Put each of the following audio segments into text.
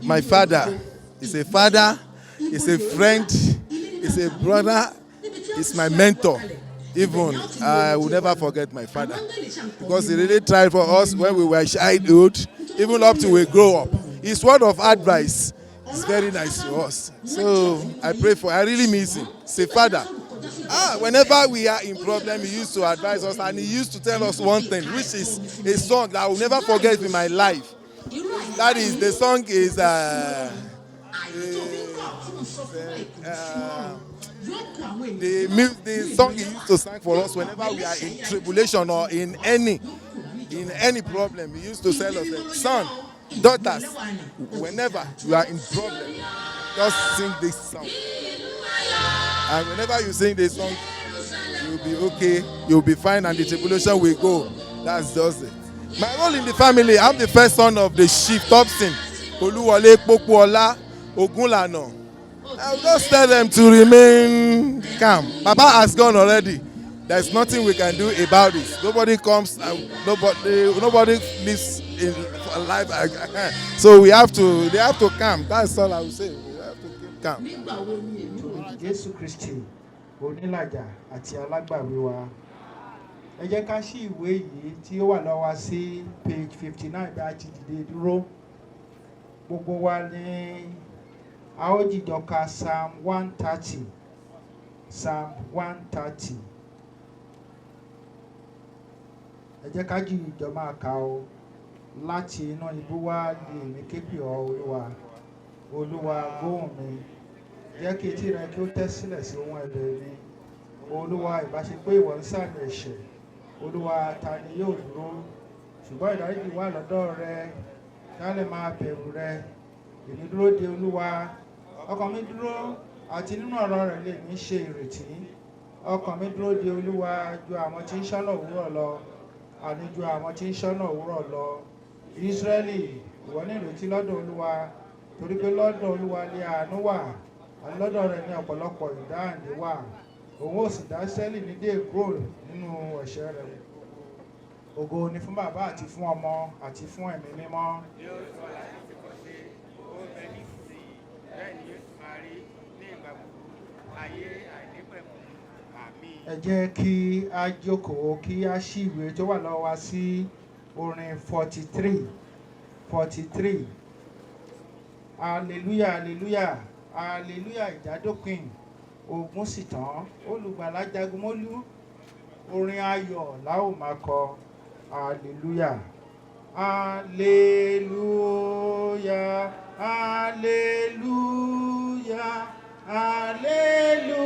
my father. He's a father, he's a friend, he's a brother, he's my mentor. Even I will never forget my father because he really tried for us when we were childhood, even up to we grow up. His word of advice is very nice to us. So I pray for. I really miss him. Say, Father. Whenever we are in problem, he used to advise us, and he used to tell us one thing, which is a song that I will never forget in my life. That is, the song is the song he used to sing for us whenever we are in tribulation or in any problem. He used to tell us that, son, daughters, whenever you are in problem, just sing this song. And whenever you sing this song, you'll be okay, you'll be fine, and the tribulation will go. That's just it. My role in the family, I'm the first son of the chief Thompson, Oluwole Pokuola Ogunlana. I'll just tell them to remain calm. Papa has gone already. There's nothing we can do about it. Nobody comes, nobody lives in life. So they have to calm. That's all I will say. We have to keep calm. Jésù Kristi onílàjà àti alágbàwí wa. Ẹ jẹ́ ká ṣí ìwé yìí tí ó wà lọ́wọ́ sí page 59 bí a ti dìde dúró. Gbogbo wa ní a ó jìjọ ka Psalm 130. Psalm 130. Ẹ jẹ́ ká jìjọ máa kà ó láti inú ibú wá ní èmi ké pè ọ́ Olúwa. Olúwa gbóhùn mi. Jẹ́ kí etí rẹ kí ó tẹ́ sílẹ̀ sí ohùn ẹ̀bẹ̀ mi. Olúwa, ìbá ṣe pé ìwọ ń sàmì ẹ̀ṣẹ̀. Olúwa, ta ni yóò dúró? Ṣùgbọ́n ìdáríjì wà lọ́dọ̀ rẹ, ká lè máa bẹ̀rù rẹ. Èmi dúró de Olúwa. Ọkàn mi dúró àti nínú ọ̀rọ̀ rẹ̀ lè ní ṣe ìrètí. Ọkàn mi dúró de Olúwa ju àwọn tí ń ṣọ́nà òwúrọ̀ lọ. Àní ju àwọn tí ń ṣọ́nà òwúrọ̀ lọ. Ísírẹ́lì, ìwọ ní ìrètí lọ́dọ̀ Olúwa. Torí pé lọ́dọ̀ Olúwa ni àánú wà. Lọ́dọ̀ rẹ̀ ní ọ̀pọ̀lọpọ̀ ìdáǹdè wà. Òun ó sì dá Ísírẹ́lì nídè kúrò nínú ẹ̀ṣẹ̀ rẹ̀. Ògo ni fún Bàbá àti fún Ọmọ àti fún Ẹ̀mí Mímọ́. Ẹ jẹ́ kí a jókòó kí a ṣí ìwé tó wà lọ́wọ́ wa sí orin 43. Hallelujah, hallelujah. Hallelujah, ìjádópin, ogun sì tán, olùgbàlà jagun mólú, orin ayọ̀ la ó máa kọ. Hallelujah, hallelujah, hallelujah, hallelujah.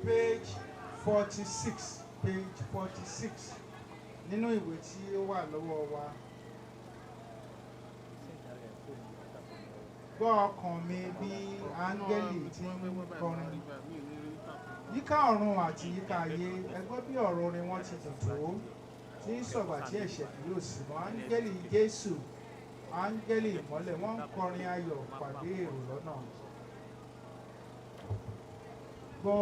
Page 46. page 46 nínú ìwé tí ó wà lọ́wọ́ wa. Gbọ́ ọkàn mi bí áńgẹ́lì tí ń kọrin. Yíká ọ̀run àti yíká ayé, ẹ gbọ́ bí ọ̀rọ̀ orin wọn ti dùn tó, tí ń sọ̀gbà tí ẹ̀ṣẹ̀ kì yóò sí mọ́. Áńgẹ́lì Jésù, áńgẹ́lì ìmọ́lẹ̀, wọ́n ń kọrin ayọ̀ pàdé èrò lọ́nà. Gbọ́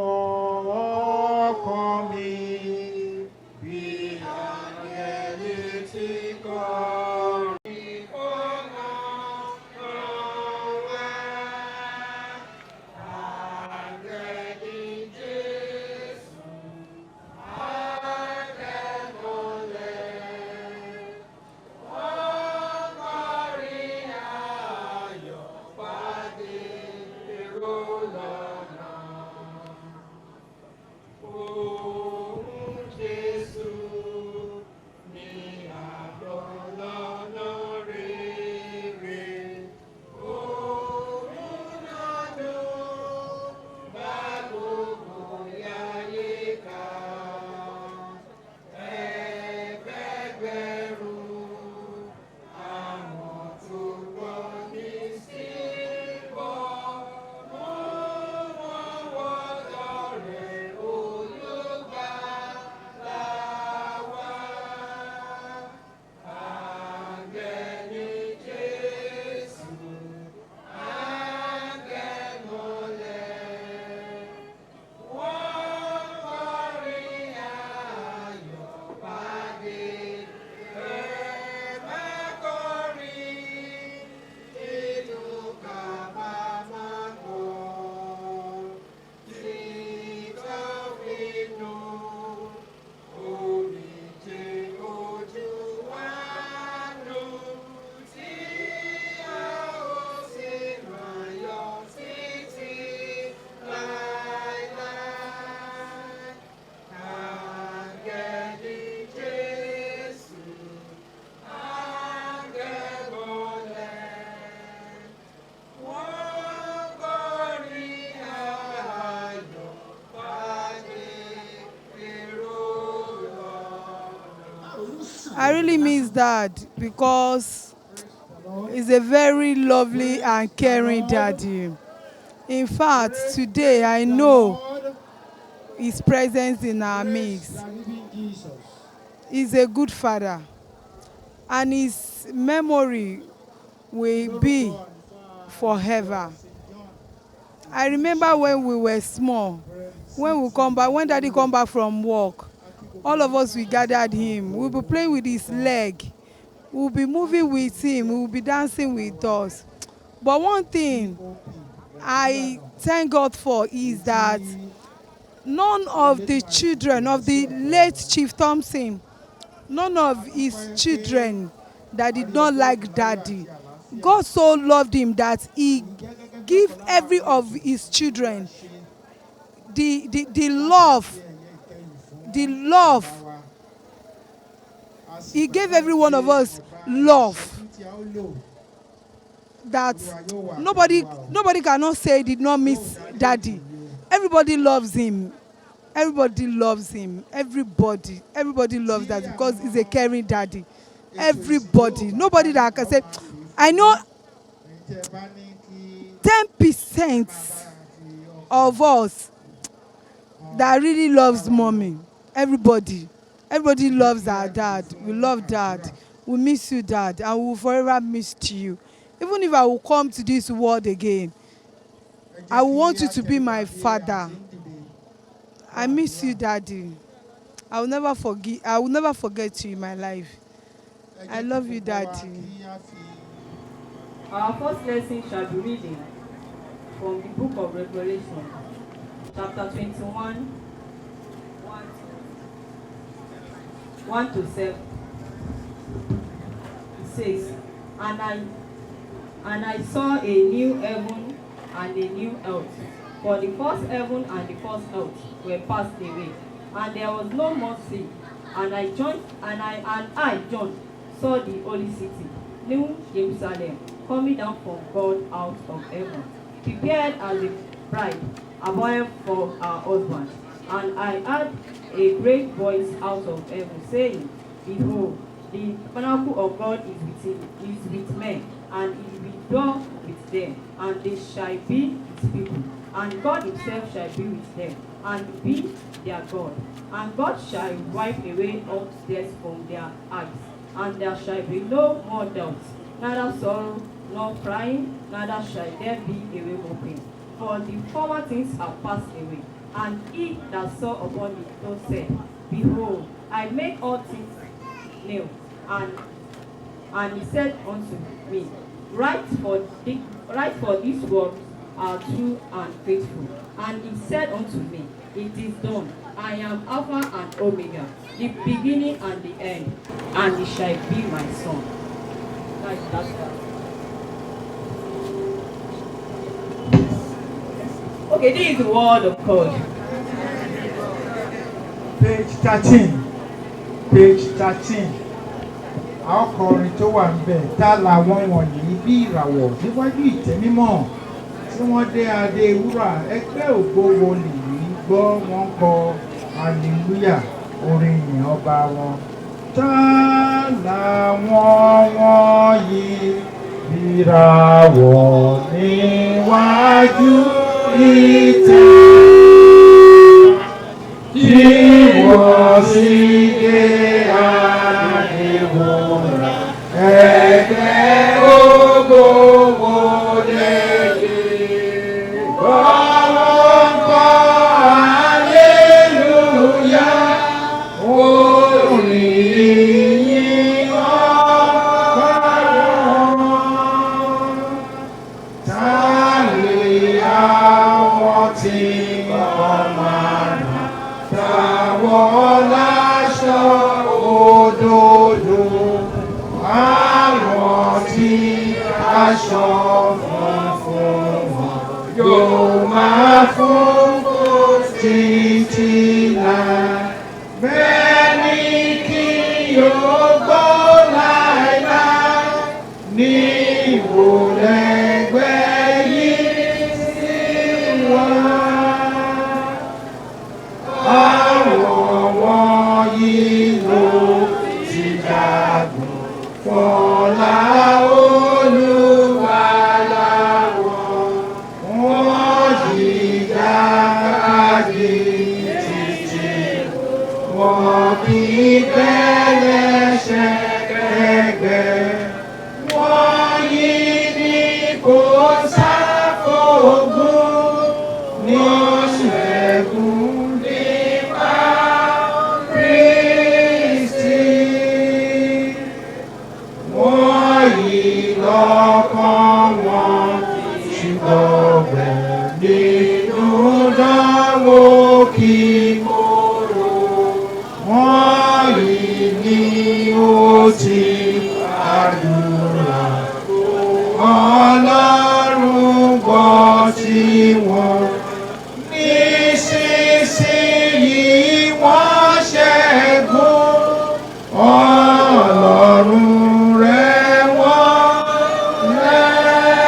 ọkàn mi bí áńgẹ́lì tí ń kọrin. I really miss Dad because he's a very lovely and caring daddy. In fact, today I know his presence in our midst. He's a good father, and his memory will be forever. I remember when we were small, when Daddy come back from work, all of us, we gathered him. We'll be playing with his leg. We'll be moving with him. We'll be dancing with us. But one thing I thank God for is that none of the children of the late Chief Thompson, none of his children that did not like Daddy. God so loved him that he gave every of his children the love. He gave every one of us love that nobody cannot say he did not miss Daddy. Everybody loves him. Everybody loves him. Everybody loves Daddy because he's a caring daddy. Everybody. Nobody that can say, I know 10% of us that really loves mommy. Everybody loves our dad. We love Dad. We miss you, Dad, and we will forever miss you. Even if I will come to this world again, I want you to be my father. I miss you, Daddy. I will never forget you in my life. I love you, Daddy. Our first lesson shall be reading from the book of Revelation, chapter 21, 1 to 7. It says, And I saw a new heaven and a new earth. For the first heaven and the first earth were passed away, and there was no more sea. And I, John, saw the holy city, New Jerusalem, coming down from God out of heaven, prepared as a bride, adorned for her husband. And I heard a great voice out of heaven, saying, Behold, the tabernacle of God is with men, and he will dwell with them, and they shall be his people, and God himself shall be with them, and be their God. And God shall wipe away all tears from their eyes, and there shall be no more doubt, neither sorrow nor crying, neither shall there be a weeping. For the former things are passed away. And he that saw upon the throne said, Behold, I make all things new. And he said unto me, Write, for these words are true and faithful. And he said unto me, It is done. I am Alpha and Omega, the beginning and the end, and he shall be my son. That's that. Okay, this is the word of God. Page 13. Page 13. Àwọn ọkùnrin tó wà ńbẹ̀ tá làwọn wọ̀nyí bí ìràwọ̀ níwájú ìtẹ́ mímọ́ tí wọ́n dé adé wúrà ẹgbẹ́ ògo wo nìyí gbọ́ wọn kọ hallelujah orin ìyìn ọba wọn. Tá làwọn wọ̀nyí bí ìràwọ̀ níwájú ìtẹ́ tí wọ́n sì dé adé wúrà ẹgbẹ́ ògo wo nìyí gbọ́ wọn kọ hallelujah orin ìyìn ọba wọn. Tá lè àwọn tí wọ́n máa rà táwọn láṣọ òdodo àwọn tí aṣọ funfun wọn yóò máa fún títí láé. Bẹ́ẹ̀ ni kí yóò gbọ́ láéláé ní ìwòlẹ́gbẹ́ yìí sí wọn. Àwọn wọ̀nyí ló ti jagun fọlá Olúwa wọn. Wọ́n jìjàkadì títí wọn kì í bẹ́lẹ́ṣẹ̀ kẹ́gbẹ́. Wọ́n yí ní kò sáfògùn ní ṣẹ́gun nípa Kristi. Wọ́n yí lọ́kàn wọn ṣùgbọ́n nínú dánwò kí kóró. Wọ́n yí ní ó ti àdúrà Ọlọ́run gbọ́ tí wọ́n. Nísinsìnyí wọ́n ṣẹ́gun Ọlọ́run rẹ̀ wọ́n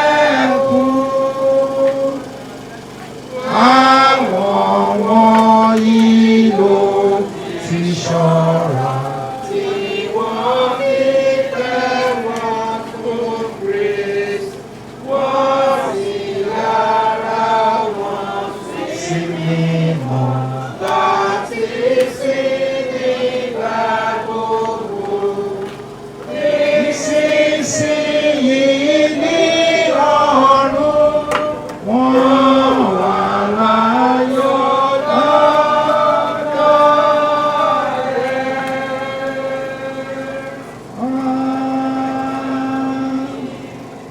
lẹ́kún. Àwọn wọ̀nyí ló ti ṣọ́ra tí wọ́n fi tẹ́wọ́ fún Kristi. Wọ́n sì yára wọn sí mímọ́ láti sìn nígbà gbogbo. Nísinsìnyí ní ọ̀run wọ́n wà láyọ̀ lọ́dọ̀ rẹ̀.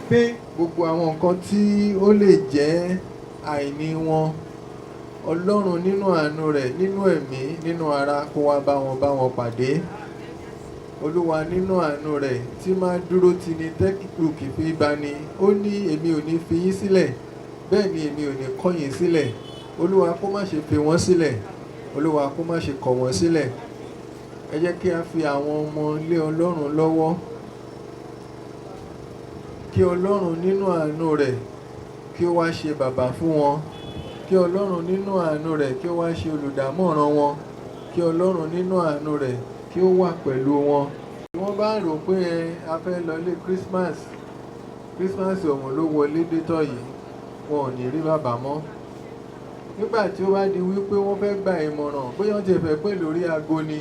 Pé gbogbo àwọn nǹkan tí ó lè jẹ́ àìní wọn, Ọlọ́run nínú àánú rẹ̀, nínú ẹ̀mí, nínú ara kó wá bá wọn pàdé. Olúwa nínú àánú rẹ̀ tí máa dúró tì ní tẹ́kìlù kì í fi bani. Ó ní èmi ò ní fi yín sílẹ̀, bẹ́ẹ̀ ni èmi ò ní kọ̀ yín sílẹ̀. Olúwa kó má ṣe fi wọ́n sílẹ̀, Olúwa kó má ṣe kọ̀ wọ́n sílẹ̀. Ẹ jẹ́ kí a fi àwọn ọmọ lé Ọlọ́run lọ́wọ́. Kí Ọlọ́run nínú àánú rẹ̀ kí ó wá ṣe bàbá fún wọn. Kí Ọlọ́run nínú àánú rẹ̀ kí ó wá ṣe olùdámọ̀ràn wọn. kí Ọlọ́run nínú àánú rẹ̀ kí ó wà pẹ̀lú wọn. Bí wọ́n bá rò pé a fẹ́ lọ ilé Christmas ọ̀hún ló wọlé dé tọ̀ yìí, wọn ò ní rí bàbá mọ́. Nígbà tí ó bá di wípé wọ́n fẹ́ gba ìmọ̀ràn bóyá wọ́n ti fẹ́ pè lórí aago ni,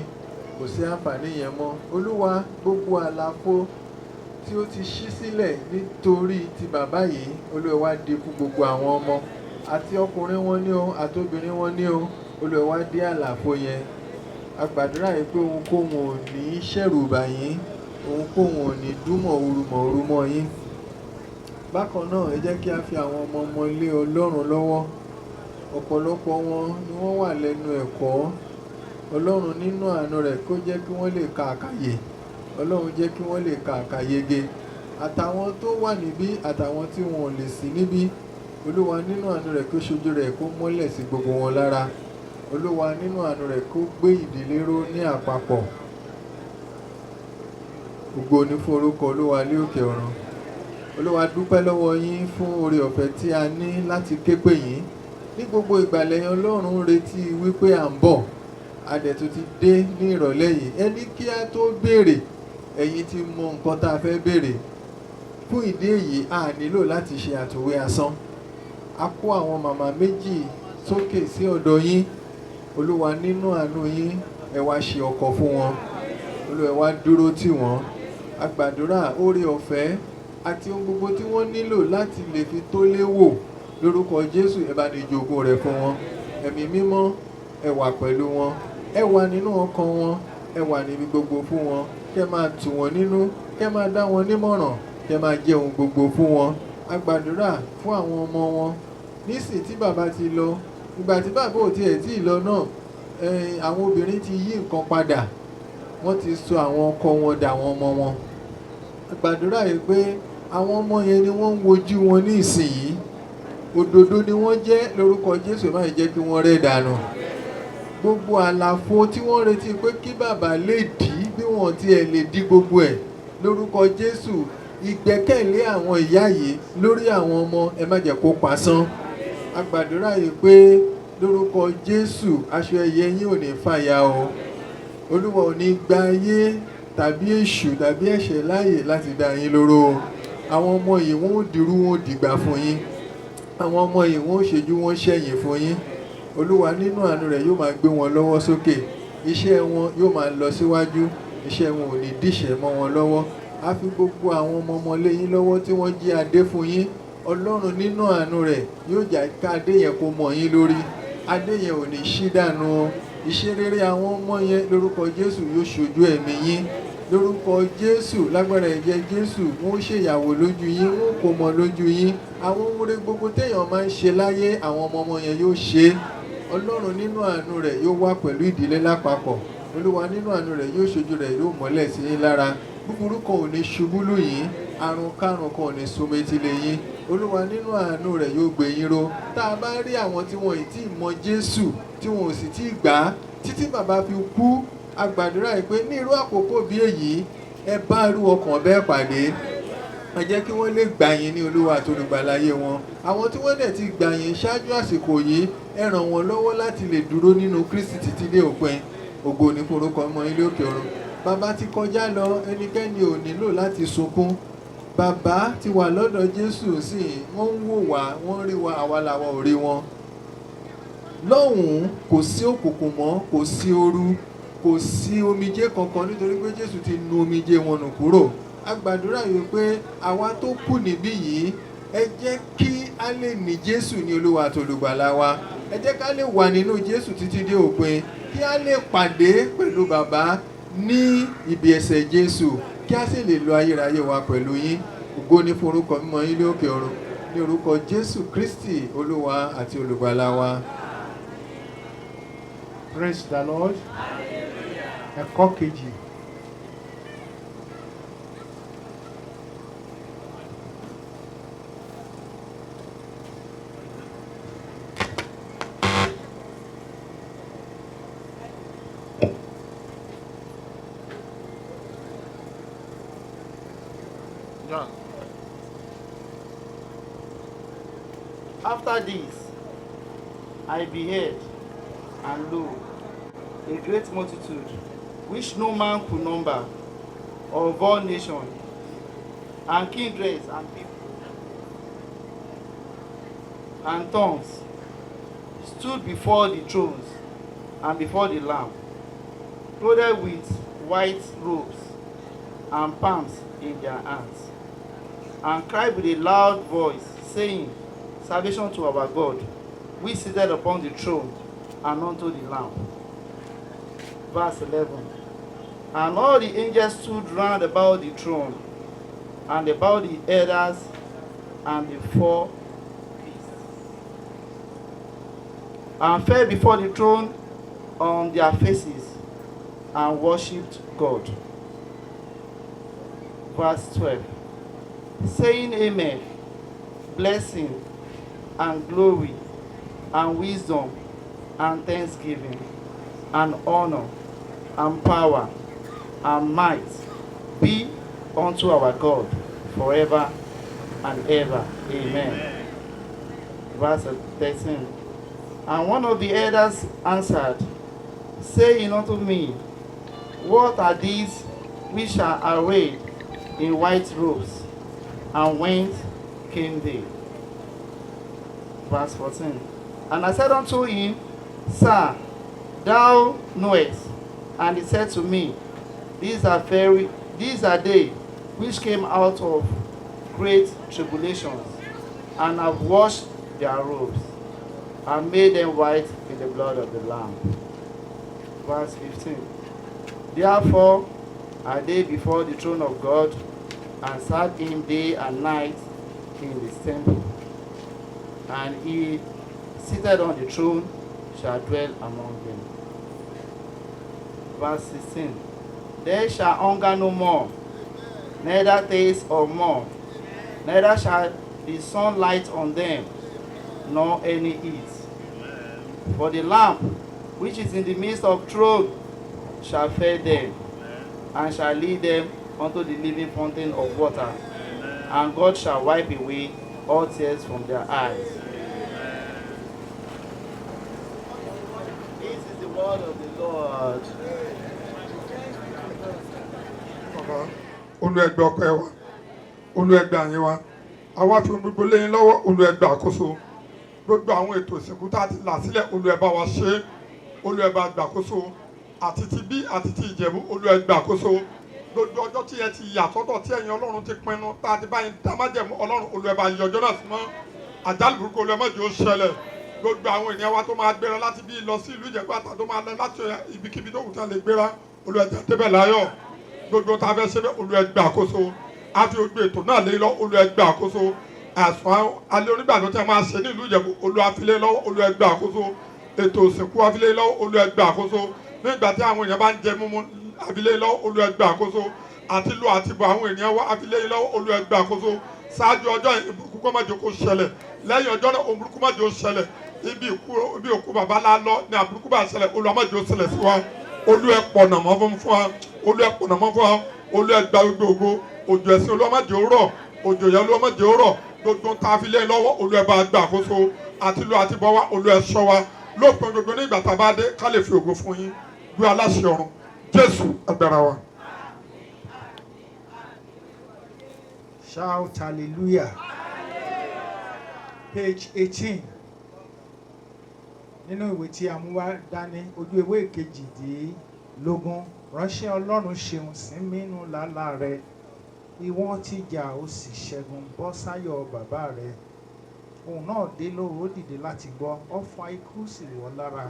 kò sí àǹfààní yẹn mọ́. Olúwa, gbogbo àlàfo tí ó ti ṣí sílẹ̀ nítorí ti bàbá yìí, Olúwa wá dí fún gbogbo àwọn ọmọ àti ọkùnrin wọn ní o àti obìnrin wọn ní o. Olúwa wá dí àlàfo yẹn. A gbàdúrà yìí pé ohunkóhun ò ní ṣẹ̀rù bà yín, ohunkóhun ò ní dúnmọ̀ orúmọ̀ yín. Bákan náà, ẹ jẹ́ kí a fi àwọn ọmọ lé Ọlọ́run lọ́wọ́. Ọ̀pọ̀lọpọ̀ wọn ni wọ́n wà lẹ́nu ẹ̀kọ́. Ọlọ́run nínú àánú rẹ̀ kó jẹ́ kí wọ́n lè ka àkàyè. Ọlọ́run jẹ́ kí wọ́n lè ka àkàyege. Àtàwọn tó wà níbí àtàwọn tí wọn ò lè sí níbí, Olúwa nínú àánú rẹ̀ kó ṣojú rẹ̀ kó mọ́lẹ̀ sí gbogbo wọn lára. Olúwa nínú àánú rẹ̀ kó gbé ìdílé ró ní àpapọ̀. Ògo ni fún orúkọ Olúwa ní òkè ọ̀run. Olúwa dúpẹ́ lọ́wọ́ yín fún oore ọ̀fẹ́ tí a ní láti ké pè yín. Ní gbogbo ìgbà lẹ́yìn Ọlọ́run retí wípé à ń bọ̀. A dẹ̀ tún ti dé ní ìrọ̀lẹ́ yìí. Ẹ ní kí a tó béèrè, ẹ̀yin ti mọ nǹkan tá a fẹ́ béèrè. Fún ìdí èyí, a nílò láti ṣe àtòwé asán. A kó àwọn màmá méjì sókè sí ọ̀dọ̀ yín. Olúwa nínú àánú yín, ẹ wá ṣe ọkọ fún wọn. Olúwa wá dúró tì wọ́n. A gbàdúrà oore ọ̀fẹ́ àti ohun gbogbo tí wọ́n nílò láti lè fi tó léwò lórúkọ Jésù, ẹ bá ní jogún rẹ̀ fún wọn. Ẹ̀mí mímọ́, ẹ wà pẹ̀lú wọn. Ẹ wà nínú ọkàn wọn, ẹ wà níbi gbogbo fún wọn. Kẹ́ máa tù wọ́n nínú, kẹ́ máa dá wọn nímọ̀ràn, kẹ́ máa jẹ́ ohun gbogbo fún wọn. A gbàdúrà fún àwọn ọmọ wọn. Nísìn tí bàbá ti lọ, ìgbà tí bàbá ò tiẹ̀ tí ì lọ náà, àwọn obìnrin ti yí nǹkan padà. Wọ́n ti sọ àwọn ọkọ wọn dà àwọn ọmọ wọn. A gbàdúrà yìí pé àwọn ọmọ yẹn ni wọ́n ń wojú wọn ní ìsìn. Òdodo ni wọ́n jẹ́ lórúkọ Jésù, má jẹ́ kí wọ́n rẹ̀ dànù. Gbogbo àlàfo tí wọ́n retí pé kí bàbá lè dí bí wọ́n tiẹ̀ lè dí gbogbo ẹ̀ lórúkọ Jésù, ìgbẹ́kẹ̀lé àwọn ìyá yìí lórí àwọn ọmọ ẹ má jẹ́ kó pasán. A gbàdúrà yìí pé lórúkọ Jésù aṣọ ẹyẹ yín ò ní fàya o. Olúwa ò ní gba ayé tàbí èṣù tàbí ẹ̀ṣẹ̀ láàyè láti dá yín lóró. Àwọn ọmọ yìí wọ́n ó dirú wọn ó dìgbà fún yín. Àwọn ọmọ yìí wọ́n ó ṣẹ́jú wọn ṣẹ̀yìn fún yín. Olúwa nínú àánú rẹ̀ yóò máa gbé wọn lọ́wọ́ sókè. Iṣẹ́ wọn yóò máa lọ síwájú. Iṣẹ́ wọn ò ní dìṣẹ́ mọ́ wọn lọ́wọ́. A fi gbogbo àwọn ọmọ lé yín lọ́wọ́ tí wọ́n jí adé fún yín. Ọlọ́run nínú àánú rẹ̀ yóò jà ká adé yẹn kó mọ́ yín lórí. Adé yẹn ò ní ṣí dànù. Iṣẹ́ rere àwọn ọmọ yẹn lórúkọ Jésù yóò ṣojú ẹ̀mí yín. Lórúkọ Jésù, lágbára ẹ̀jẹ̀ Jésù, wọ́n ó ṣèyàwó lójú yín, wọ́n ó kó mọ lójú yín. Àwọn ohun rere gbogbo téèyàn máa ń ṣe láyé, àwọn ọmọ yẹn yóò ṣe. Ọlọ́run nínú àánú rẹ̀ yóò wà pẹ̀lú ìdílé lápapọ̀. Olúwa nínú àánú rẹ̀ yóò ṣojú rẹ̀ yóò mọ́lẹ̀ sí yín lára. Búburú kan ò ní ṣubú lù yín, àrùn kárùn kan ò ní súnmọ́ etílé yín. Olúwa nínú àánú rẹ̀ yóò gbé yín ró. Tá a bá rí àwọn tí wọn ì tí ì mọ Jésù, tí wọn ò sì tí ì gbà á, títí bàbá fi kú, a gbàdúrà yìí pé ní irú àkókò bí èyí, ẹ bá irú ọkàn bẹ́ẹ̀ pàdé. Ẹ jẹ́ kí wọ́n lè gbà yín ní Olúwa àti olùgbàláyé wọn. Àwọn tí wọ́n dẹ̀ ti gbà yín ṣáájú àsìkò yìí, ẹ ràn wọ́n lọ́wọ́ láti lè dúró nínú Kristi títí dé òpin. Ògo ni fún orúkọ ọmọ ilé òkè ọ̀run. Bàbá ti kọjá lọ, ẹnikẹ́ni ò nílò láti sunkún. Bàbá ti wà lọ́dọ̀ Jésù sí i, wọ́n ń wò wá, wọ́n rí wa, àwa làwọn ò rí wọn. Lọ́hùn-ún kò sí òkùnkùn mọ́, kò sí ooru, kò sí omijé kankan nítorí pé Jésù ti nu omijé wọn nù kúrò. A gbàdúrà yìí pé àwa tó kù níbí yìí, ẹ jẹ́ kí a lè ní Jésù ní Olúwa àti olùgbàlà wa. Ẹ jẹ́ ká lè wà nínú Jésù títí dé òpin, kí a lè pàdé pẹ̀lú bàbá ní ibi ẹsẹ̀ Jésù, kí a sì lè lo ayérayé wa pẹ̀lú yín. Ògo ni fún orúkọ mímọ́ yín ní òkè ọ̀run, ní orúkọ Jésù Kristi Olúwa àti olùgbàlà wa. Praise the Lord. Ẹ̀kọ́ kejì. John. After this, I beheld, and lo, a great multitude, which no man could number, of all nations, and kindreds, and people, and tongues, stood before the thrones and before the Lamb, clothed with white robes and palms in their hands, and cried with a loud voice, saying, Salvation to our God, which sitteth upon the throne, and unto the Lamb. Verse 11. And all the angels stood round about the throne, and about the elders, and the four beasts, and fell before the throne on their faces, and worshipped God. Verse 12. Saying, Amen, blessing, and glory, and wisdom, and thanksgiving, and honor, and power, and might be unto our God forever and ever. Amen. Verse 13. And one of the elders answered, saying unto me, What are these which are arrayed in white robes, and whence came they? Verse 14. And I said unto him, Sir, thou knowest. And he said to me, These are they which came out of great tribulations, and have washed their robes, and made them white in the blood of the Lamb. Verse 15. Therefore are they before the throne of God, and serve him day and night in his temple. And he, seated on the throne, shall dwell among them. Verse 16. They shall hunger no more, neither thirst of more, neither shall the sun light on them, nor any heat. For the Lamb which is in the midst of the throne shall feed them, and shall lead them unto the living fountain of water, and God shall wipe away all tears from their eyes. This is the word of the Lord. Olùẹgbẹ́ ọpẹ́ wa, olùẹgbẹ́ àyìn wa, àwa fi gbogbo léyìn lọ́wọ́ olùẹgbẹ́ àkóso, gbogbo àwọn ètò ìsìnkú tá a ti là sílẹ̀ olùẹbá wa ṣe, olùẹbá àgbàkóso, àti ti bí àti ti Ìjẹ̀bú olùẹgbẹ́ àkóso, gbogbo ọjọ́ tí ẹ ti yà sọ́tọ̀ tí ẹ̀yin Ọlọ́run ti pinnu tá a ti báyìí dá májẹ̀mú Ọlọ́run olùẹbá yọjọ́ náà sí mọ́, àjálù burúkú olùẹmọ́jì ó ṣẹlẹ̀, gbogbo àwọn ènìyàn wa tó máa gbéra láti bí lọ sí ìlú Ìjẹ̀bú àtàwọn tó máa lọ láti ibikíbi tó wù tí wọ́n lè gbéra olùẹjẹ débẹ̀ láyọ̀. Gbogbo tá a fẹ́ ṣe bẹ́ẹ̀ olùẹgbẹ́ àkóso a fi gbogbo ètò náà lé lọ olùẹgbẹ́ àkóso àsùn alẹ́ onígbàgbọ́ tí a máa ṣe ní ìlú Ìjẹ̀bú olùafilé lọ́wọ́ olùẹgbẹ́ àkóso ètò òsìnkú afilé lọ́wọ́ olùẹgbẹ́ àkóso nígbà tí àwọn èèyàn bá ń jẹ mímú afilé lọ́wọ́ olùẹgbẹ́ àkóso àti lu àtibọ̀ àwọn ènìyàn wá afilé lọ́wọ́ olùẹgbẹ́ àkóso ṣáájú ọjọ́ ìbùkún kó má jẹ́ kó ṣẹlẹ̀ lẹ́yìn ọjọ́ náà òbúrúkú má jẹ́ ó ṣẹlẹ̀ ibi òkú bàbá lálọ́ ní àbúrúkú bá ṣẹlẹ̀ olùwàmájẹ́ ó ṣẹlẹ̀ sí wa olùẹ̀pọ̀nàmọ́ fún wa olùẹ̀pọ̀nàmọ́ fún wa olùẹ̀gbà gbogbo òjò ẹ̀sìn olùwàmájẹ́ ó rọ̀ òjò yẹn olùwàmájẹ́ ó rọ̀ gbogbo tá a fi lé lọ́wọ́ olùẹ̀bà àgbà àkóso àti lu àti bọ́ wa olùẹ̀ṣọ́ wa lópin gbogbo ní ìgbà tá a bá dé ká lè fi ògo fún yín bí aláṣẹ ọ̀run Jésù agbára wa. Shout hallelujah. Page 18. Nínú ìwé tí a mú wá dání ojú ewé kejìdínlógún, ránṣẹ́ Ọlọ́run ṣeun sinmi nínú làálàá rẹ, ìwọ ti jà ó sì ṣẹ́gun, bọ́ sáyọ̀ bàbá rẹ. Òun náà dé lóru ó dìde láti gbọ́, ọfà ikú sì wọ̀ lára,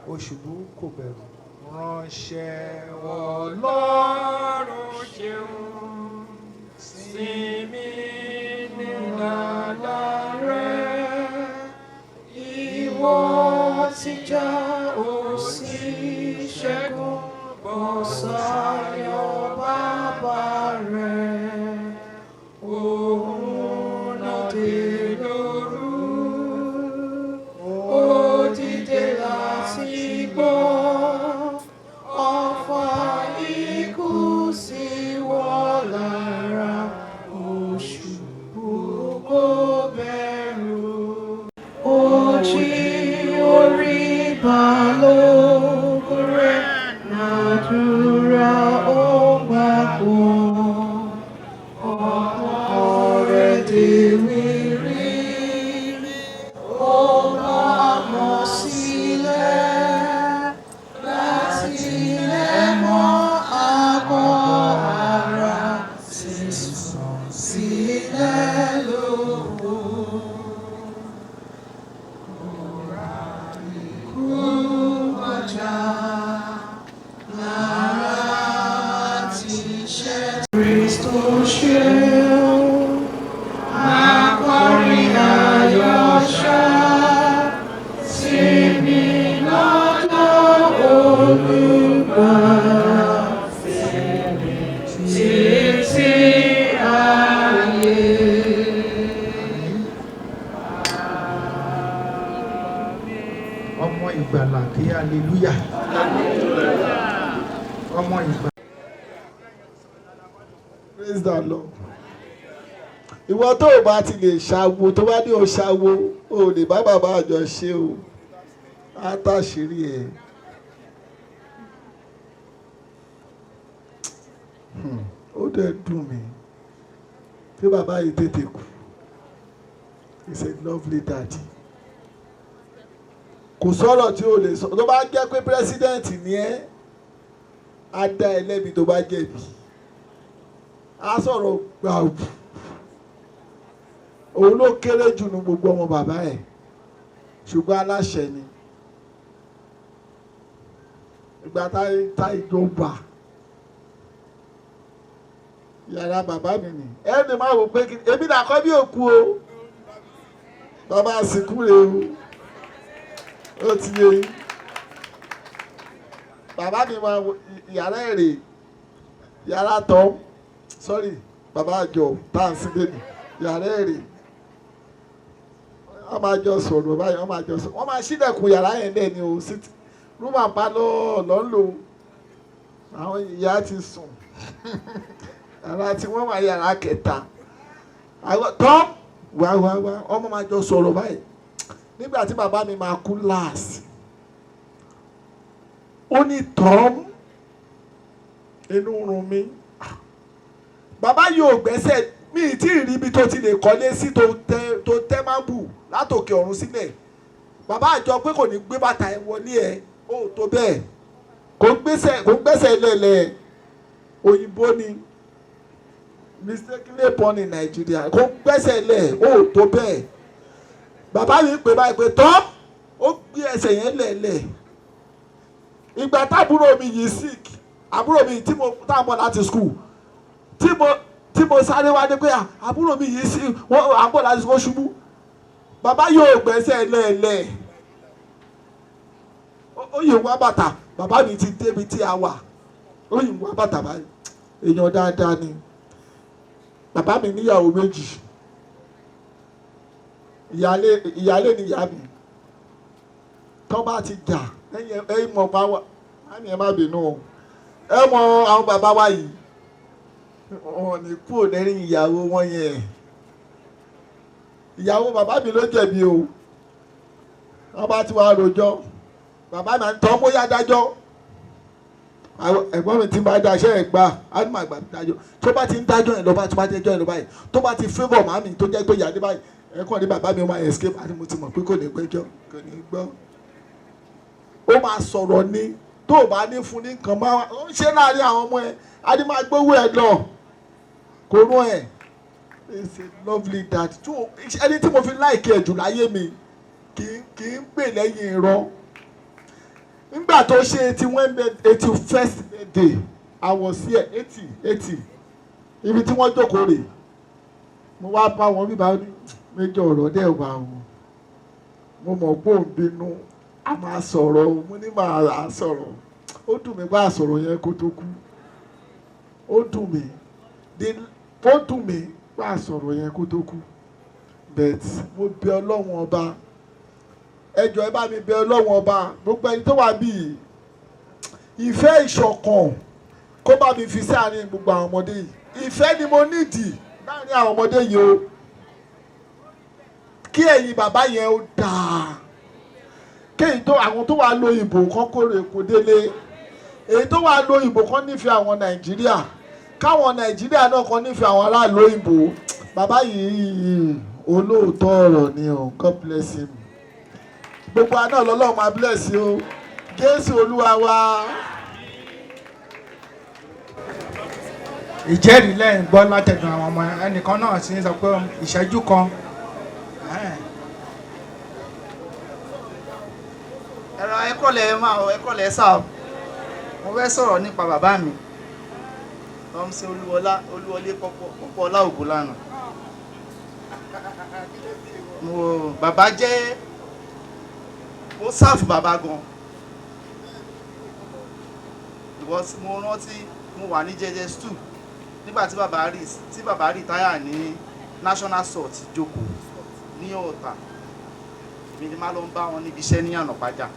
ó ṣubú kò bẹ̀rù. Ránṣẹ́ Ọlọ́run ṣeun sinmi nínú làálàá rẹ, ìwọ ti jà ó sì ṣẹ́gun, bọ́ sáyọ̀ bàbá rẹ. Òun náà dé lóru, ó dìde láti gbọ́, ọfà ikú sì wọ̀ lára, ó ṣubú kò bẹ̀rù. Ó jí orí balógun rẹ̀. ìgbàlà kí hallelujah. Ọmọ ìgbàlà. Praise the Lord. Ìwọ tó o bá ti lè ṣàwo tó bá ní o ṣàwo o lè bá bàbá àjọ ṣe o á tàṣírí ẹ̀. Ó dẹ̀ dùn mí tí bàbá yìí tètè kú. He's a lovely daddy. Kò sọ̀rọ̀ tí o lè sọ tó bá jẹ́ pé president ni ẹ́ á dá ẹ lẹ́bi tó bá jẹ̀bi. Á sọ̀rọ̀ gbàù. Òun ló kéré jù ní gbogbo ọmọ bàbá ẹ̀ ṣùgbọ́n aláṣẹ ni. Ìgbà tá ìjọba yàrá bàbá mi ni ẹni máa wò pé èmi nà kọ́ bí òkú o bàbá àsìkú rè o ó ti yé bàbá mi máa yàrá èrè yàrá tọ́ sọ́rí bàbá àjọ tá à ń sí bẹ́ẹ̀ yàrá èrè wọ́n máa jọ sọ̀rọ̀ báyìí wọ́n máa jọ sọ̀rọ̀ wọ́n máa ṣílẹ̀kùn yàrá yẹn dẹ̀ ni o sí rúmà pa lọ́ọ́ lò àwọn ìyá ti sùn yàrá tí wọ́n wà yàrá kẹta tọ́ wá ọmọ máa jọ sọ̀rọ̀ báyìí nígbà tí bàbá mi máa kú last ó ní tọ́m inú run mi bàbá yóò gbẹ́sẹ̀ mi tí ì rí ibi tó ti lè kọ́lé sí tó tẹ́ máa bù látòkè ọ̀run sílẹ̀ bàbá àjọ pé kò ní gbé bàtà ẹ̀ wọlé ẹ̀ ó tó bẹ́ẹ̀ kò gbẹ́sẹ̀ lẹ̀lẹ̀ òyìnbó ni mistakenly born in Nigeria kò gbẹ́sẹ̀ lẹ̀ ó tó bẹ́ẹ̀ bàbá mi pè báyìí pé tọ́ ó gbé ẹsẹ̀ yẹn lẹ̀lẹ̀ ìgbà táàbúrò mi yìí sick àbúrò mi tí mo tá a mọ̀ láti school tí mo sáré wá dé pé àbúrò mi yìí sí wọ́n àbọ̀ láti school ṣubú bàbá yóò gbẹ́sẹ̀ lẹ̀lẹ̀ ó yìí wá bàtà bàbá mi ti débi tí a wà ó yìí wá bàtà báyìí èèyàn dáadáa ni bàbá mi níyàwó méjì ìyálé ni ìyá mi tó bá ti jà ẹ̀yin mọ̀ bá wà láàmì ẹ̀ má bínú o ẹ mọ àwọn bàbá wa yìí wọn ní kúrò lẹ́yìn ìyàwó wọn yẹn ìyàwó bàbá mi ló jẹ̀bi o wọ́n bá ti wá rojọ́ bàbá mi à ń tọ́ bóyá dájọ́ ẹ̀gbọ́n mi ti máa daṣẹ́ ẹ̀ gbà á ní màá gbà dájọ́ tó bá ti ń dájọ́ ẹ̀ lọ́ba tó bá ti ń jọ́ ẹ̀ lọ́ba yìí tó bá ti favour màmí tó jẹ́ pé ìyá dé báyìí ẹ̀kọ́ ní bàbá mi máa escape àti mo ti mọ̀ pé kò ní gbẹ́jọ́ kò ní gbọ́ ó máa sọ̀rọ̀ ni tó o bá ní fún ní nǹkan máa ń ṣe láàrin àwọn ọmọ ẹ̀ á ní máa gbówó ẹ̀ lọ kò rún ẹ̀ it's a lovely dad ẹni tí mo fi láìkí ẹ̀ jù láyé mi kì í gbè lẹ́yìn irọ́ nígbà tó ṣe 81st birthday I was here 80 ibi tí wọ́n jókòó rè mo wá bá wọn bíbá ní méjì ọ̀rọ̀ dẹ̀ wà o mo mọ̀ pé òun bínú a máa sọ̀rọ̀ o mo ní máa sọ̀rọ̀ ó dùn mí bá sọ̀rọ̀ yẹn kó tó kú ó dùn mí bá sọ̀rọ̀ yẹn kó tó kú but mo bẹ Ọlọ́run ọba ẹ jọ̀ọ́ ẹ bá mi bẹ Ọlọ́run ọba gbogbo ẹni tó wà bíi ìfẹ́ ìṣọ̀kan kó bá mi fi sí àárín gbogbo àwọn ọmọdé yìí ìfẹ́ ni mo nídìí láàrin àwọn ọmọdé yìí o kí ẹ̀yin bàbá yẹn ó dáa kéyìí tó àwọn tó wà lo ìbò kan kórè kó délé èyí tó wà lo ìbò kan nífẹ̀ẹ́ àwọn Nàìjíríà káwọn Nàìjíríà náà kan nífẹ̀ẹ́ àwọn aráàlú òyìnbó bàbá yìí olóòótọ́ ọ̀rọ̀ ni o God bless him gbogbo àná lọ́lọ́run máa bless you Jésù Olúwa wa. Ìjẹ́rìí lẹ́yìn gbọ́ látẹ̀dùn àwọn ọmọ ẹnìkan náà sì ń sọ pé ìṣẹ́jú kan. ẹ̀rọ ẹ̀kọ́lẹ̀ sá o mo fẹ́ sọ̀rọ̀ nípa bàbá mi Thompson Olúwọlé Pọ́pọ́ Ọláògúnlànà bàbá jẹ́ mo sáàfù bàbá gan because mo rántí mo wà ní JS2 nígbà tí bàbá rí táyà ní National Salt jókòó ní Ọ̀tà mi ni má lọ ń bá wọn níbi iṣẹ́ ní Ànàpájà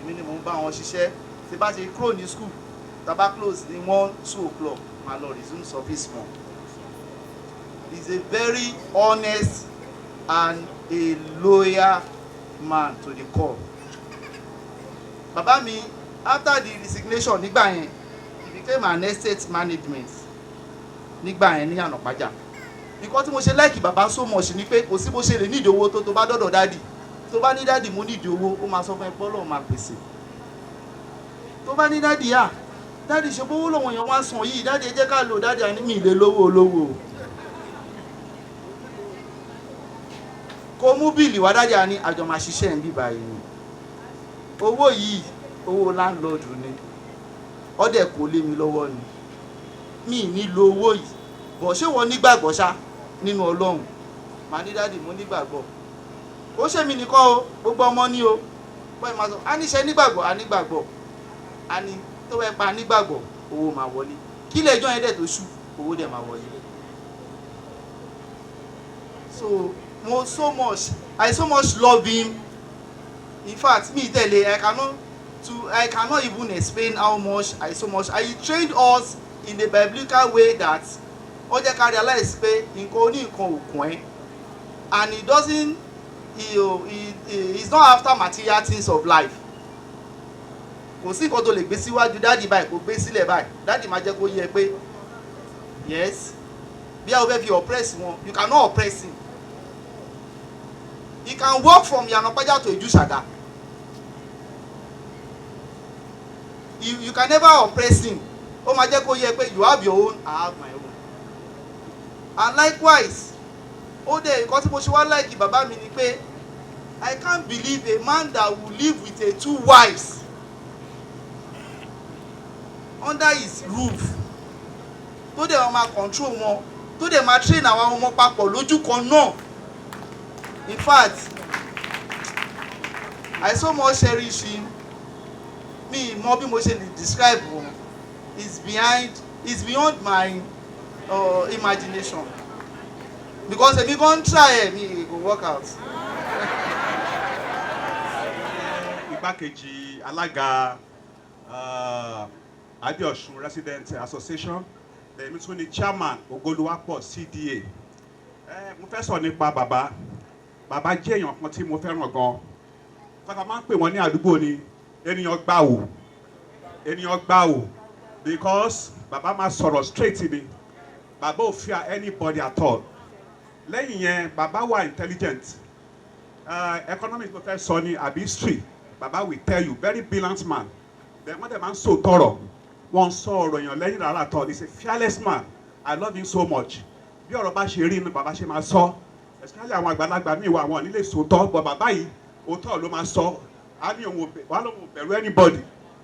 èmi ni mò ń bá wọn ṣiṣẹ́ tí bá ṣe kúrò ní school tàbá close ní 1-2 o'clock máa lọ resume service mọ́. He is a very honest and a loyal man to the core. Bàbá mi after the resignation nígbà yẹn he became an estate management nígbà yẹn ní Ànàpájà. Nǹkan tí mo ṣe like bàbá so much ni pé kò sí bó ṣe lè nídìí owó tó bá dọ́dọ̀ dádì tó bá ní dádì mo nídìí owó ó máa sọ fún ẹ pé Ọlọ́run máa pèsè. Tó bá ní dádì dádì ṣe bówó lọ́wọ́ yẹn wá sàn yìí dádì ẹ jẹ́ ká lò dádì àní mi lè lówó olówó. Kó mú bíìlì wá dádì àní àjọ máa ṣiṣẹ́ ń bí báyìí ni. Owó yìí owó landlord ni ọdẹ kò lé mi lọ́wọ́ ni mi nílò owó yìí bọ̀ ṣé wọ́n nígbàgbọ́ ṣá nínú Ọlọ́run màá ní dádì mo nígbàgbọ́ ó ṣe mí nìkan o gbogbo ọmọ ní o bọ́ẹ̀ máa sọ a níṣẹ́ nígbàgbọ́ a nígbàgbọ́ a ní tó wẹ́ pa nígbàgbọ́ owó máa wọlé kí lè jọ yẹn dẹ̀ tó ṣú owó dẹ̀ máa wọlé. So I so much love him. In fact me tẹ̀lé I cannot even explain how much I trained us in the biblical way that ó jẹ́ ká realize pé nǹkan oní nǹkan òkun ẹ̀ and he doesn't he's not after material things of life. Kò sí nǹkan tó lè gbé síwájú dáàdì báyìí kò gbé sílẹ̀ báyìí dáàdì máa jẹ́ kó yẹ pé yes bí a ò fẹ́ fi oppress wọn you cannot oppress him. He can walk from Ànàpájà to Ìjú-Ṣàgá. You can never oppress him. Ó máa jẹ́ kó yẹ pé you have your own, I have my own. And likewise, ó dé nǹkan tí mo ṣe wá like bàbá mi ni pé I can't believe a man that will live with 2 wives under his roof tó dẹ̀ wọ́n máa control wọn tó dẹ̀ máa train àwọn ọmọ papọ̀ lójú kan náà. In fact, I so much cherish him. Me mọ bí mo ṣe lè describe wọn is beyond my imagination because èmi gan try mi go work out. Igbákejì alága Adéọ̀ṣun Resident Association lèmi tún ni chairman Ògolúwapọ̀ CDA. Mo fẹ́ sọ nípa bàbá jẹ́ èèyàn kan tí mo fẹ́ràn gan. Fata máa ń pè wọ́n ní àdúgbò ni ènìyàn gbà wò because bàbá máa sọ̀rọ̀ straight ni bàbá ò fear anybody at all. Lẹ́yìn yẹn bàbá wà intelligent economics ló fẹ́ sọ ni àbí history bàbá will tell you very brilliant man. Then wọ́n dẹ̀ máa ń sọ tọrọ wọ́n sọ ọ̀rọ̀ èèyàn lẹ́yìn rárá tọ́ he is a fearless man. I love him so much. Bí ọ̀rọ̀ bá ṣe rí inú bàbá ṣe máa sọ especially àwọn àgbàlagbà míì wà wọn nílé sòótọ́ but bàbá yìí òótọ́ ló máa sọ á ní òun wà lóun bẹ̀rù anybody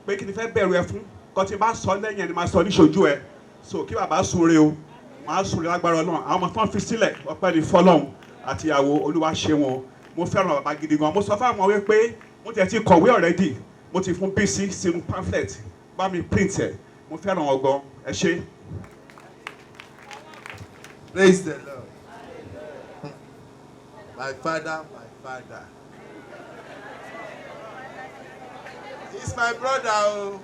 pé kí ni fẹ́ bẹ̀rù ẹ fún kọ́ tí bá sọ lẹ́yìn ẹni máa sọ níṣojú ẹ so kí bàbá sunre o máa sunre lágbára Ọlọ́run àwọn ọmọ tó ń fi sílẹ̀ ọpẹ́ ní fọlọ́run àti ìyàwó Olúwa ṣe wọn mo fẹ́ràn bàbá gidi gan mo sọ fún àwọn wípé mo tẹ̀ ti kọ̀wé already mo ti fún BC sínú pamphlet bá mi print ẹ̀ mo fẹ́ràn wọn gan ẹ ṣé. Praise the Lord. My father. He's my brother, oh.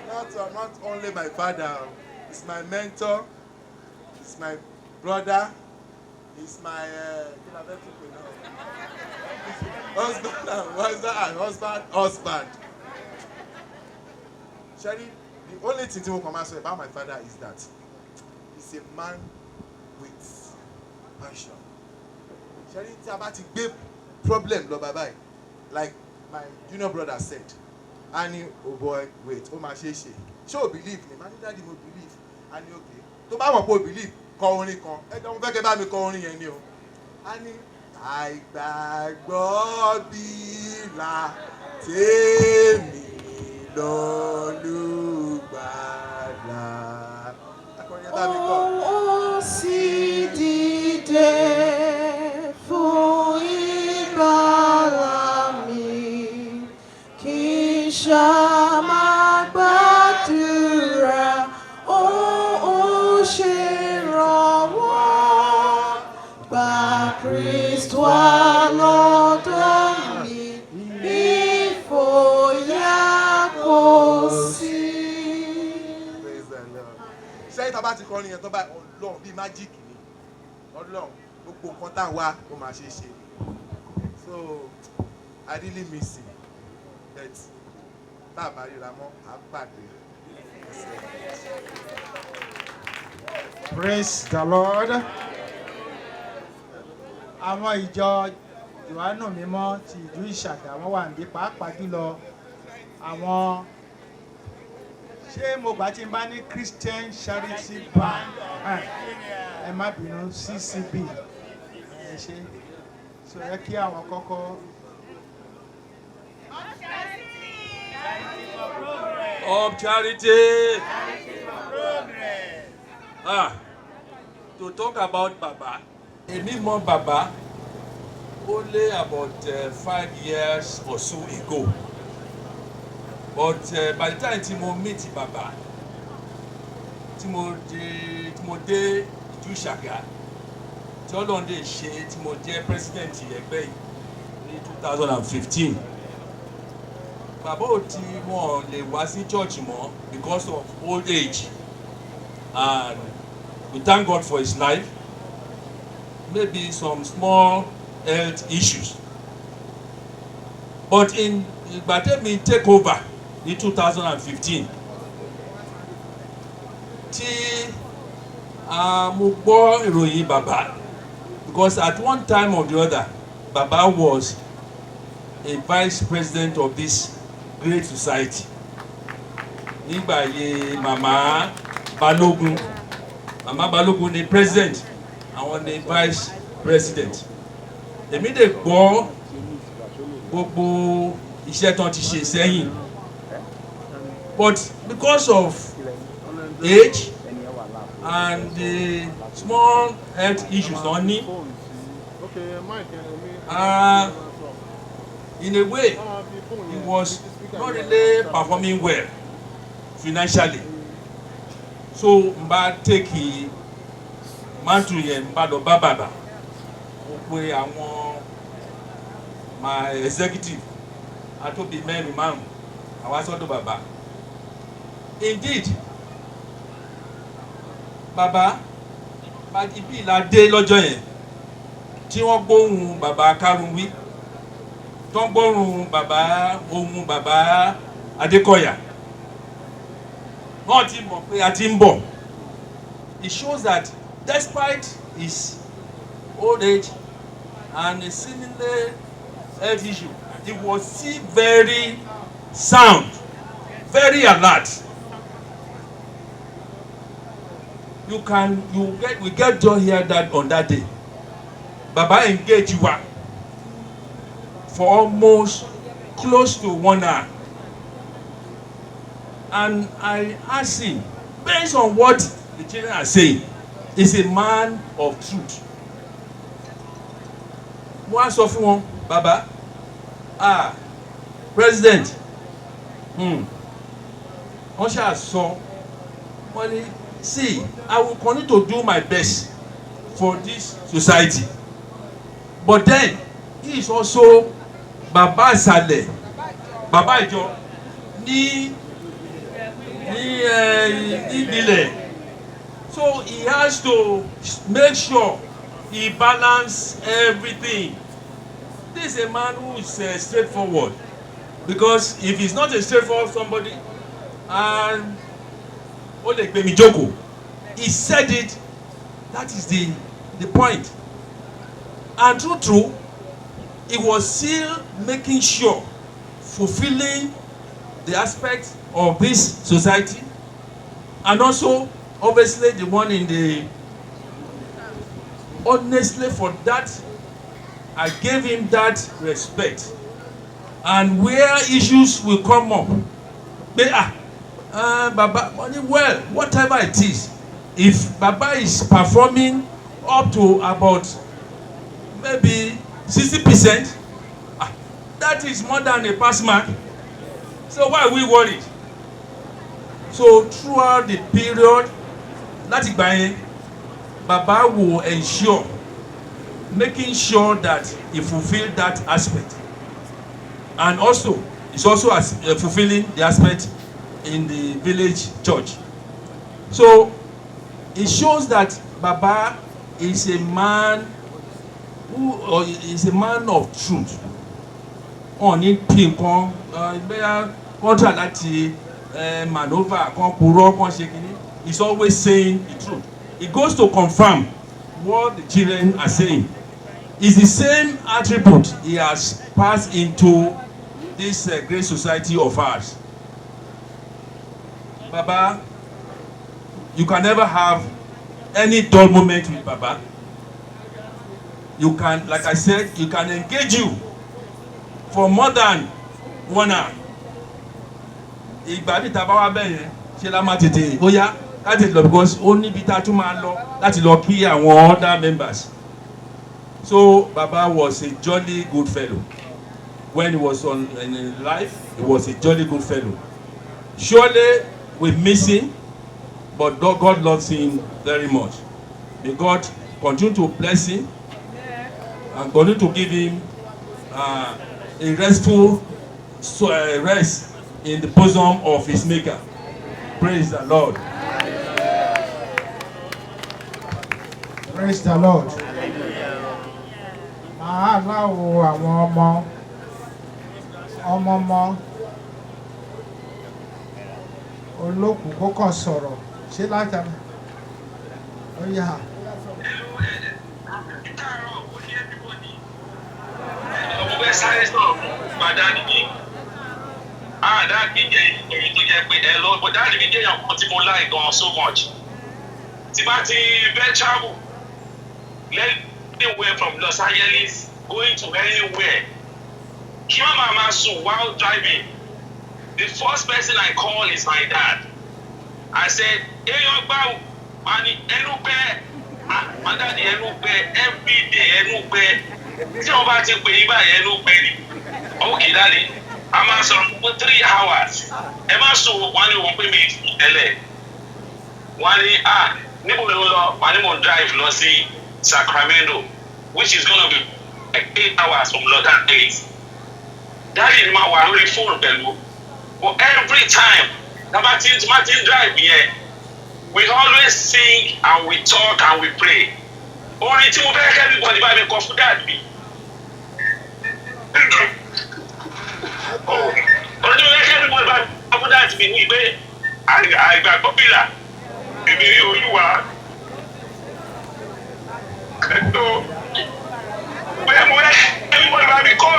Not only my father, oh. He's my mentor. He's my brother. He's my husband. Sherry, the only thing to come say about my father is that he's a man with passion. Sherry, tí a bá ti gbé problem lọ bàbá yìí, like my junior brother said, Annie, oh boy, wait, ó máa ṣe é ṣe. Ṣé o believe ni? Mani daddy mo believe. Annie, okay. Tó bá mọ̀ pé o believe, kọ orin kan. Ẹ jọ mo fẹ́ kẹ́ bá mi kọ orin yẹn ni o. Annie, àìgbàgbọ́ bílà tèmi lọ́lùgbàlà. Akọrin yẹn bá mi kọ. Ó sì dìde fún ìgbàlà mi, kì í ṣá máa gbàdúrà, ó ṣèrànwọ́, gba Kristi wá lọ́dọ̀ mi, ìfòyà kọrin yẹn tó bá Ọlọ́run bíi májíìkì ni Ọlọ́run gbogbo nǹkan tá à ń wá ó máa ṣe é ṣe so I really miss him but tá a bá ríra mọ́ à pàdé. Praise the Lord. Àwọn ìjọ Jòhánù mímọ́ ti ìlú Ìṣàgà wọ́n wà níbí pàápàá jùlọ àwọn ṣé mo gbà tí n bá ní Christian Charity Band ẹ má bínú CCB ẹ ṣe so ẹ kí àwọn kọ́kọ́. Of charity. To talk about Baba. Èmi mọ̀ Baba only about 5 years or so ago. But by the time tí mo meet Baba, tí mo dé ìlú Ìṣàgà, tí Ọlọ́run dé ṣe tí mo jẹ́ president ẹgbẹ́ yìí ní 2015. Baba ò tí wọ́n lè wá sí church mọ́ because of old age, and we thank God for his life. Maybe some small health issues, but in ìgbà tẹ́mi take over ní 2015 tí mo gbọ́ ìròyìn Baba, because at one time or the other Baba was a vice president of this great society nígbà yẹ Mama Balógun ni president, àwọn ni vice president. Èmi dè gbọ́ gbogbo iṣẹ́ tán ti ṣe sẹ́yìn, but because of age and the small health issues tán ní, in a way he was not really performing well financially, so n bá take mantle yẹn n bá lọ bá Baba, mo pe àwọn my executive atóbi mẹ́rin márùn àwa sọ́dọ̀ Baba. Indeed Baba ibi ìlàdé lọ́jọ́ yẹn tí wọ́n gbóhùn Baba Kárúnwí tó ń gbóhùn ohùn Baba Adékọ̀yà, wọ́n ti mọ̀ pé a ti ń bọ̀. It shows that despite his old age and a seemingly health issue, he was still very sound, very alert. We get to hear that on that day. Baba engaged you for almost close to 1 hour. And I asked him, based on what the children are saying, is a man of truth. Mo wá sọ fún wọn, Baba, president, wọ́n ṣáà sọ, wọ́n ní, see, I will continue to do my best for this society. But then, he is also Baba Ìsàlẹ̀, Baba Ìjọ ní ìbílẹ̀. So he has to make sure he balance everything. This is a man who is straightforward, because if he's not a straightforward somebody, and he said it, that is the point. And true, he was still making sure, fulfilling the aspect of this society, and also obviously the one in the, honestly for that, I gave him that respect. And where issues will come up, Baba, well, whatever it is, if Baba is performing up to about maybe 60%, that is more than a pass mark. So why are we worried? So throughout the period, láti ìgbà yẹn, Baba will ensure, making sure that he fulfill that aspect, and also is also fulfilling the aspect in the village church. So it shows that Baba is a man is a man of truth. On ní pin kan bẹ́ẹ̀ kọ́ńtà láti maneuver kan purọ́ kan ṣe kínní. He's always saying the truth. It goes to confirm what the children are saying. It's the same attribute he has passed into this great society of ours. Baba, you can never have any dull moment with Baba. You can, like I said, you can engage you for more than 1 hour. Ìgbà tí tàbá wá bẹ́ẹ̀ yẹn ṣe la máa tètè ó yá láti lọ because ó níbi tá a tún máa lọ láti lọ kí àwọn other members. So Baba was a jolly good fellow. When he was in life, he was a jolly good fellow. Surely we miss him, but God loves him very much. May God continue to bless him and continue to give him a restful rest in the bosom of his Maker. Praise the Lord. Praise the Lord. Màá láwo àwọn ọmọ olókùn kó kàn sọ̀rọ̀ ṣé láti ó yà. Mo fẹ́ sáré sọ̀rọ̀ padà nìyí. Dáàdì mi jẹ́ èyí tó jẹ́ pé ẹ lọ, but dáàdì mi jẹ́ èèyàn kan tí mo like gan so much. Tí bá ti fẹ́ travel, anywhere from Los Angeles, going to anywhere, kí má máa sùn while driving. The first person I call is my dad. I said, èèyàn gbà wá ní ẹnu pẹ́, my dad ẹnu pẹ́, every day ẹnu pẹ́. Tí wọ́n bá ti pè é báyìí ẹnu pẹ́ ni. Okay, daddy. A máa sọ̀rọ̀ fún 3 hours. Ẹ má sùn wọ́n ní wọ́n pè mí tẹ́lẹ̀. Wọ́n ní níbo ló lọ? Wọ́n ní mo drive lọ sí Sacramento, which is gonna be like 8 hours from Los Angeles. Daddy ni máa wà lórí fóònù pẹ̀lú. But every time Martin drive yẹn, we always sing and we talk and we pray. Orin tí mo fẹ́ kẹ́ everybody bá mi kọ fún dad mi. Orin tí mo fẹ́ kẹ́ everybody bá mi kọ fún dad mi ní pé àgbàgbọ́ bìlà èmi rí Olúwa. Ẹ̀tọ́ pé mo fẹ́ everybody bá mi kọ́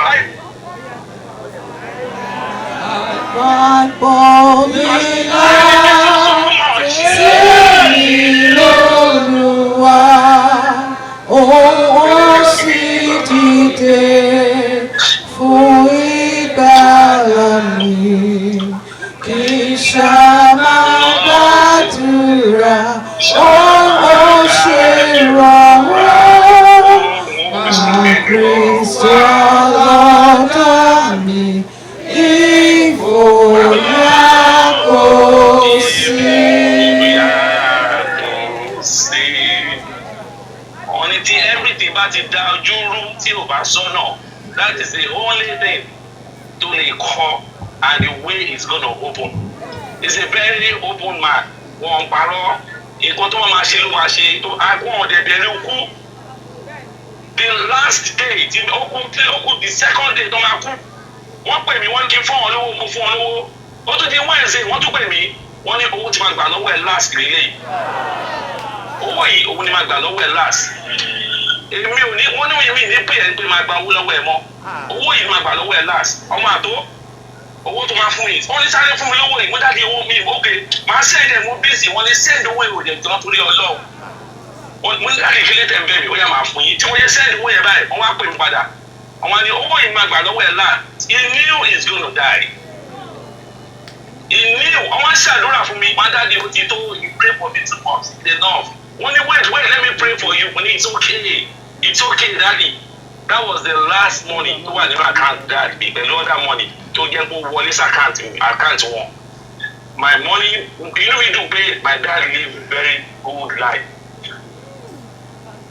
Gbàgbọ́ mi là sí l'Olúwa, ó sì dìde fún ìgbàlà mi. Kì í ṣá máa gbàdúrà, ó ṣe ìrànwọ́. Kristi ọlọ́dọ̀ mi. Only tí everything bá ti dá ojú rú tí ò bá sọ́nà, that is the only thing tó lè kọ́ and the way is gonna open. He's a very open man. Wọ́n parọ́ nǹkan tó wọ́n máa ṣe ló máa ṣe tó agbọ́n ọ̀dẹ̀dẹ̀rẹ̀ kú. The last day tí ó kú the second day tó máa kú. Wọ́n pè mí wọ́n kí n fún wọn lówó mo fún wọn lówó. Ó tún di Wednesday wọ́n tún pè mí wọ́n ní owó tí máa gbà lọ́wọ́ ẹ̀ last lélẹ̀ yìí. Owó yìí owó ni máa gbà lọ́wọ́ ẹ̀ last. Èmi ò ní wọ́n ní mi ní pè ẹ́ pé máa gba owó lọ́wọ́ ẹ̀ mọ́. Owó yìí máa gbà lọ́wọ́ ẹ̀ last. Ọmọ àtó owó tó máa fún yìí. Wọ́n ní sáré fún mi lówó yìí mo dájú owó mi òkè máa send ẹ̀ mo busy wọ́n ní send owó ìròyìn tó torí Ọlọ́run. Mo ní láti ìfilẹ̀ tẹ̀ ń bẹ̀ mí ó yà máa fún yín. Tí wọ́n yẹ send owó yẹn báyìí wọ́n wá pè mí padà. Àwọn ni owó yìí máa gbà lọ́wọ́ ẹ̀ láà. He knew he's gonna die. He knew. Àwọn ṣàdúrà fún mi. Wọ́n dáadé ó ti tó you pray for me 2 months. It's enough. Wọ́n ní wait let me pray for you. Wọ́n ní it's okay. It's okay daddy. That was the last money tó wà nínú account dad mi pẹ̀lú other money tó jẹ́ kó wọlé sí account wọn. My money inú mi dùn pé my dad live a very good life.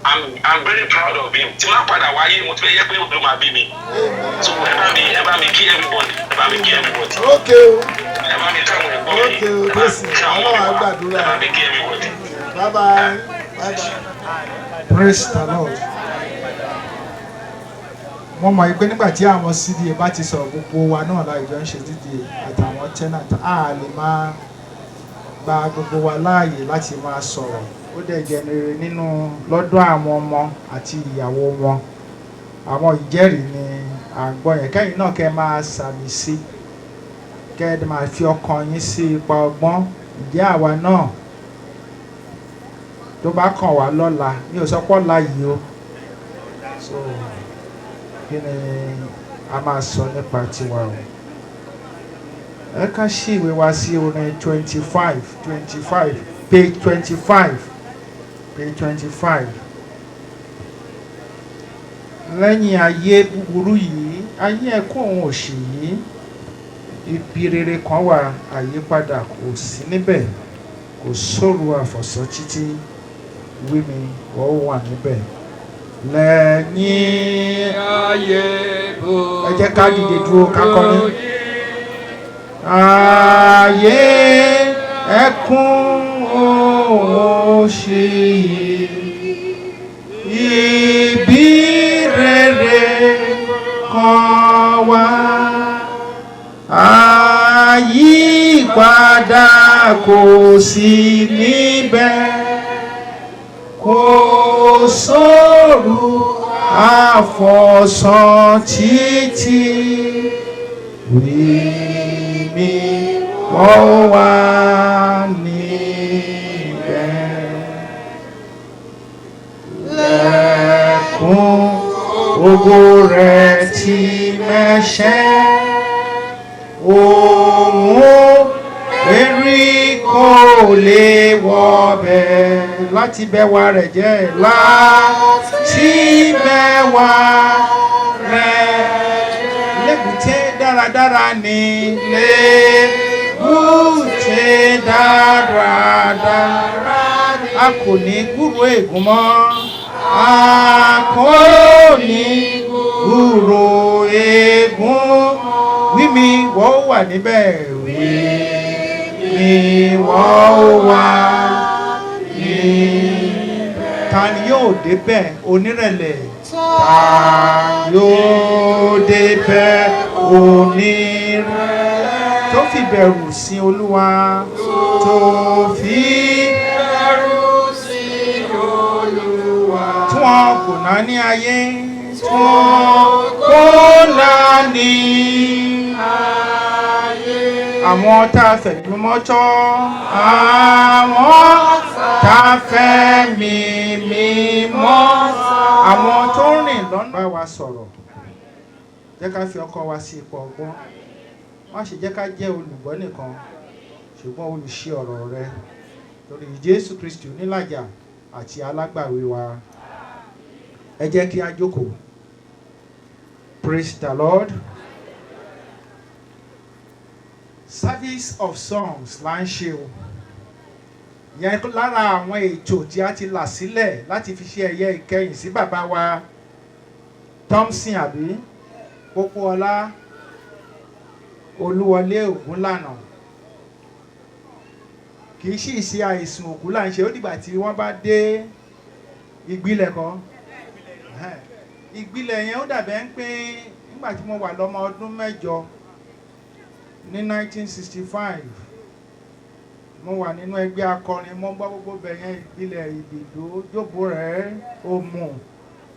I'm very proud of him. Tí máa padà wáyé mo ti fẹ́ yẹ pé òun máa bí mi. So ẹ bá mi kí everybody. Ẹ bá mi kí everybody. Okay o. Ẹ bá mi káwọn ẹ̀gbọ́n mi. Okay o. Bẹ́sì àwọn àgbàdúrà. Ẹ bá mi kí everybody. Bye bye. Bye bye. Praise the Lord. Mo mọ̀ pé nígbà tí àwọn CDA bá ti sọ̀rọ̀ gbogbo wa náà láì jọ ń ṣe DDA àtàwọn tenant a lè máa gba gbogbo wa láàyè láti máa sọ̀rọ̀. Ó dẹ̀ jẹ́ rere nínú lọ́dọ̀ àwọn ọmọ àti ìyàwó wọn. Àwọn ìjẹ́rìí ni à ń gbọ́ yẹn. Kẹ́yìn náà kẹ́ máa sàmì sí. Kẹ́ ẹ máa fi ọkàn yín sí ipa ọgbọ́n. Ǹjẹ́ àwa náà tó bá kàn wá lọ́la mi ò sọ pé ọ̀la yìí o. So kí ni a máa sọ nípa tiwa o. Ẹ ká ṣí ìwé wa sí orin 25 page 25 page 25. Lẹ́yìn ayé búburú yìí ayé ẹkún òun òṣì yìí ibi rere kan wà àyípadà kò sí níbẹ̀ kò sóru àfọ̀sọ́ títí wí mi wọ́n wà níbẹ̀. Lẹ́yìn ayé búburú ẹ jẹ́ ká dìde dúró ká kọrin. Ayé ẹkún òun òṣì ibi rere kan wà àyípadà kò sí níbẹ̀ kò sóru àfọ̀sán títí wí mi wọ́n wà níbẹ̀ lẹ́kùn ògo rẹ̀ ti mẹ́ṣẹ́ òun erí kò lè wọbẹ̀ láti bẹ̀wà rẹ̀ jẹ́ láti bẹ̀wà rẹ̀ lébùté dáradára ni lébùté dáradára a kò ní gbúrò ègún mọ́ a kò ní gbúrò ègún wí mi wọ́n wà níbẹ̀ wí mi wọ́n wà níbẹ̀. Ta ni yóò débẹ̀ onírẹ̀lẹ̀? Ta yóò débẹ̀ onírẹ̀lẹ̀? Tó fi bẹ̀rù sin Olúwa. Tó fi bẹ̀rù sin Olúwa. Tí wọn kò ná ní ayé. Tí wọn kò ná ní ayé. Àwọn tá a fẹ̀ mímọ́ tọ́. Àwọn tá a fẹ́ mi mímọ́. Àwọn tó rìn lọ́nà bá wa sọ̀rọ̀. Jẹ́ ká fi ọkàn wa sí ipò ọgbọ́n. Má ṣe jẹ́ ká jẹ́ olùgbọ́ nìkan ṣùgbọ́n olùṣe ọ̀rọ̀ rẹ torí Jésù Kristi onílàjà àti alágbàwí wa. Ẹ jẹ́ kí a jókòó. Praise the Lord. Service of songs là ń ṣe o. Yẹn lára àwọn ètò tí a ti là sílẹ̀ láti fi ṣe ẹ̀yẹ ìkẹyìn sí bàbá wa Thompson àbí Pópóọlá Olúwọlé Ògúnlànà. Kì í sì ṣe àìsùn òkú là ń ṣe ó dìgbà tí wọ́n bá dé ìgbìlẹ̀ kan. Ìgbìlẹ̀ yẹn ó dàbẹ̀ ń pé nígbà tí mo wà lọ́mọ ọdún mẹ́jọ ní 1965 mo wà nínú ẹgbẹ́ akọrin mo gbọ́ gbogbo bẹ̀yẹn ìgbìlẹ̀ Ìbìdó Jóbórẹ́ Òmù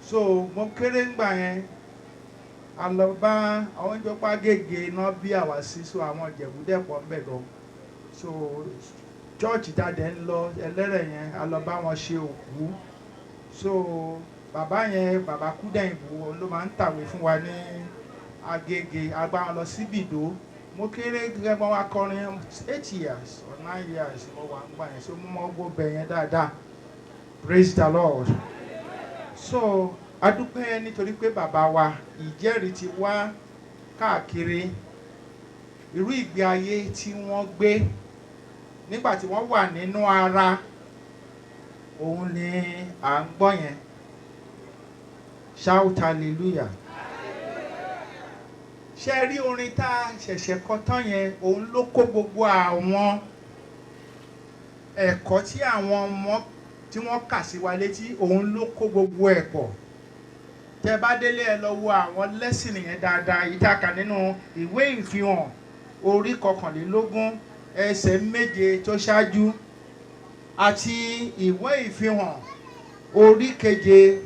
so mo kéré ńgbà yẹn a lọ bá àwọn ìjọba Gègé iná bí àwa sí so àwọn Ìjẹ̀bú dẹ̀pọ̀ ń bẹ̀ gan so chọ́ọ̀chì tàdé ń lọ ẹlẹ́rẹ̀ yẹn a lọ bá wọn ṣe òkú so bàbá yẹn bàbá Kúdẹ̀yìnbó ló máa ń tàwé fún wa ní Agége a bá wọn lọ sí Ìbìdó mo kéré gẹ́gẹ́ bọ́n wá kọrin 8 years or 9 years mo wà ń gbà yẹn so mo mọ gbogbo bẹ̀ yẹn dáadáa praise the Lord so adúpẹ́ nítorí pé bàbá wa ìjẹ́rìí ti wá káàkiri irú ìgbé ayé tí wọ́n gbé nígbà tí wọ́n wà nínú ara òun ni à ń gbọ́ yẹn shout hallelujah ṣe rí orin tá a ṣẹ̀ṣẹ̀ kọ tán yẹn òun ló kó gbogbo àwọn ẹ̀kọ́ tí àwọn ọmọ tí wọ́n kà sí wa létí òun ló kó gbogbo ẹ̀ pọ̀. Tẹ bá délé ẹ lọ wo àwọn lẹ́sìn yẹn dáadáa yìí tá a kà nínú ìwé ìfihàn orí 21 ẹsẹ̀ 7 tó ṣáájú àti ìwé ìfihàn orí 7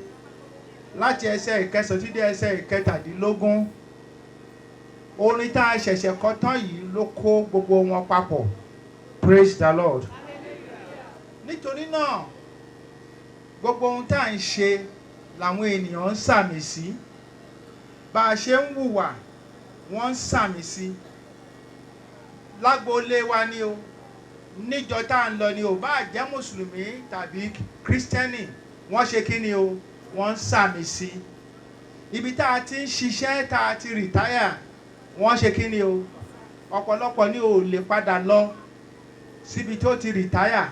láti ẹsẹ̀ 9 títí dé ẹsẹ̀ 17. Orin tá a ṣẹ̀ṣẹ̀ kọ tán yìí ló kó gbogbo wọn papọ̀. Praise the Lord. Nítorí náà gbogbo ohun tá à ń ṣe làwọn ènìyàn ń sàmì sí. Bá a ṣe ń hùwà wọ́n ń sàmì sí. Lágboolé wa ni o, níjọ tá à ń lọ ni o, bá jẹ́ mùsùlùmí tàbí kírísítẹ́nì wọ́n ṣe kí ni o, wọ́n ń sàmì sí. Ibi tá a ti ń ṣiṣẹ́ tá a ti rìtáyà wọ́n ṣe kí ni o, ọ̀pọ̀lọpọ̀ ni ò lè padà lọ síbi tó ti rìtáyà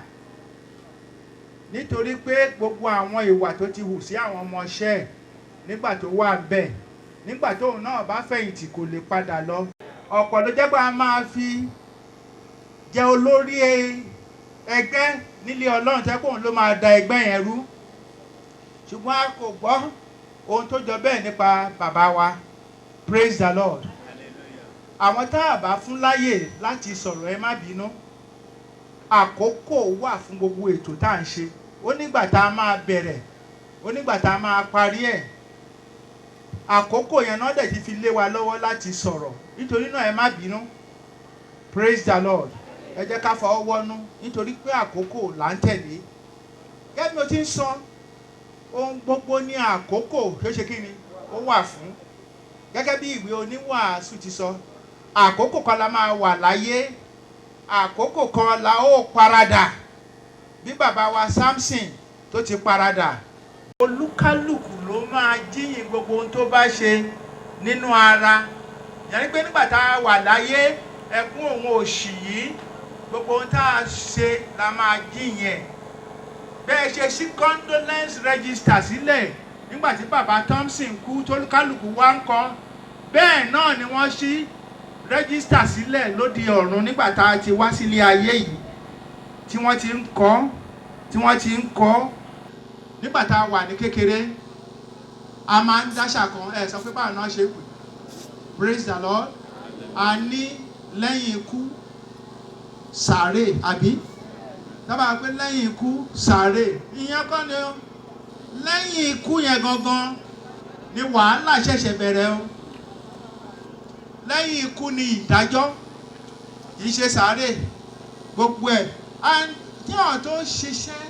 nítorí pé gbogbo àwọn ìwà tó ti hù sí àwọn ọmọọṣẹ́ nígbà tó wà bẹ́ẹ̀, nígbà tóun náà bá fẹ̀yìntì kò lè padà lọ. Ọ̀pọ̀ ló jẹ́ pé a máa fi jẹ olórí ẹgbẹ́ nílé Ọlọ́run tẹ́ pé òun ló máa da ẹgbẹ́ yẹn rú. Ṣùgbọ́n a kò gbọ́ ohun tó jọ bẹ́ẹ̀ nípa bàbá wa. Praise the Lord. Àwọn tá a bá fún láyè láti sọ̀rọ̀ ẹ má bínú. Àkókò wà fún gbogbo ètò tá à ń ṣe. Ó nígbà tá a máa bẹ̀rẹ̀, ó nígbà tá a máa parí ẹ̀. Àkókò yẹn náà dẹ̀ ti fi lé wa lọ́wọ́ láti sọ̀rọ̀. Nítorí náà ẹ má bínú. Praise the Lord. Ẹ jẹ́ ká fọwọ́ wọ́nú nítorí pé àkókò là ń tẹ̀lé. Gẹ́gẹ́ bí mo ti ń sọ, ohun gbogbo ní àkókò tó ṣe kí ni ó wà fún. Gẹ́gẹ́ bí ìwé oníwàásù ti sọ, àkókò kan la máa wà láyé, àkókò kan la ó paradà bí bàbá wa Samson tó ti paradà. Olúkálùkù ló máa jíyìn gbogbo ohun tó bá ṣe nínú ara. Yẹn ni pé nígbà tá a wà láyé, ẹkún òun òṣì yìí gbogbo ohun tá a ṣe la máa jíyìn ẹ̀. Bẹ́ẹ̀ ṣe sí condolence register sílẹ̀ nígbà tí bàbá Thompson kú tó kálùkù wá ń kọ, bẹ́ẹ̀ náà ni wọ́n ṣí rẹ́gísítà sílẹ̀ lóde ọ̀run nígbà tá a ti wá sílé ayé yìí tí wọ́n ti ń kọ́ nígbà tá a wà ní kékeré. A máa ń dáṣà kan ẹ sọ pé báwo náà ṣe pè. Praise the Lord. A ní lẹ́yìn ikú sàárè àbí dábàá pé lẹ́yìn ikú sàárè ìyẹn kọ́ ni o. Lẹ́yìn ikú yẹn gangan ni wàhálà ṣẹ̀ṣẹ̀ bẹ̀rẹ̀ o. Lẹ́yìn ikú ni ìdájọ́, kì í ṣe sàárè gbogbo ẹ̀. Tí àwọn tó ń ṣiṣẹ́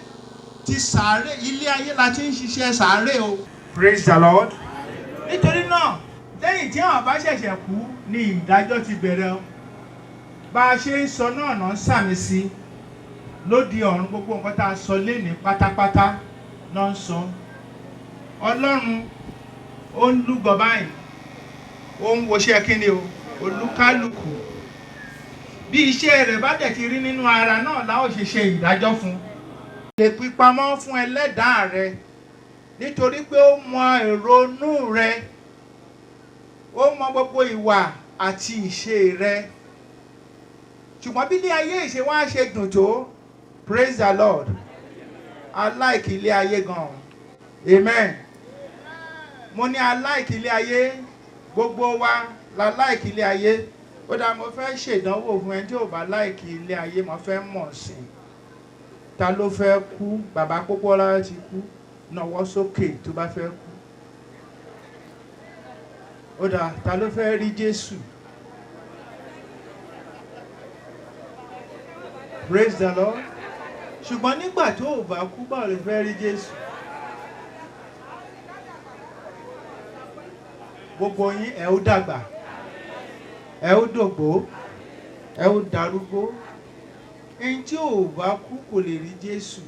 ti sàárè, ilé ayé la ti ń ṣiṣẹ́ sàárè o. Praise the Lord. Nítorí náà lẹ́yìn tí àwọn bá ṣẹ̀ṣẹ̀ kú ni ìdájọ́ ti bẹ̀rẹ̀ o. Bá a ṣe ń sọ náà náà ń sàmì sí lóde ọ̀run. Gbogbo nǹkan tá a sọ lénìí pátápátá náà ń sọ. Ọlọ́run ó ń lúgọ báyìí, ó ń woṣẹ́ kíni o, olúkálùkù bí iṣẹ́ rẹ̀ bá dẹ̀ ti rí nínú ara náà la ó ṣe ṣe ìdájọ́ fún. Lè pípamọ́ fún ẹlẹ́dàá rẹ nítorí pé ó mọ èrò inú rẹ, ó mọ gbogbo ìwà àti ìṣe rẹ. Ṣùgbọ́n bí ilé ayé ìṣe wá ṣe dùn tó, praise the Lord, I like ilé ayé gan. Amen. Mo ní I like ilé ayé, gbogbo wa la like ilé ayé. Ó dá mo fẹ́ ṣèdánwò fún ẹni tí ò bá like ilé ayé, mo fẹ́ mọ̀ sí i. Ta ló fẹ́ kú? Bàbá Pópóọlá ti kú, nawọ́ sókè tó bá fẹ́ kú. Ó dá ta ló fẹ́ rí Jésù? Praise the Lord. Ṣùgbọ́n nígbà tó ò bá kú, báwo lè fẹ́ rí Jésù? Gbogbo yín ẹ ó dàgbà, ẹ ó dògbó, ẹ ó darúgbó. Ẹni tí ò bá kú kò lè rí Jésù.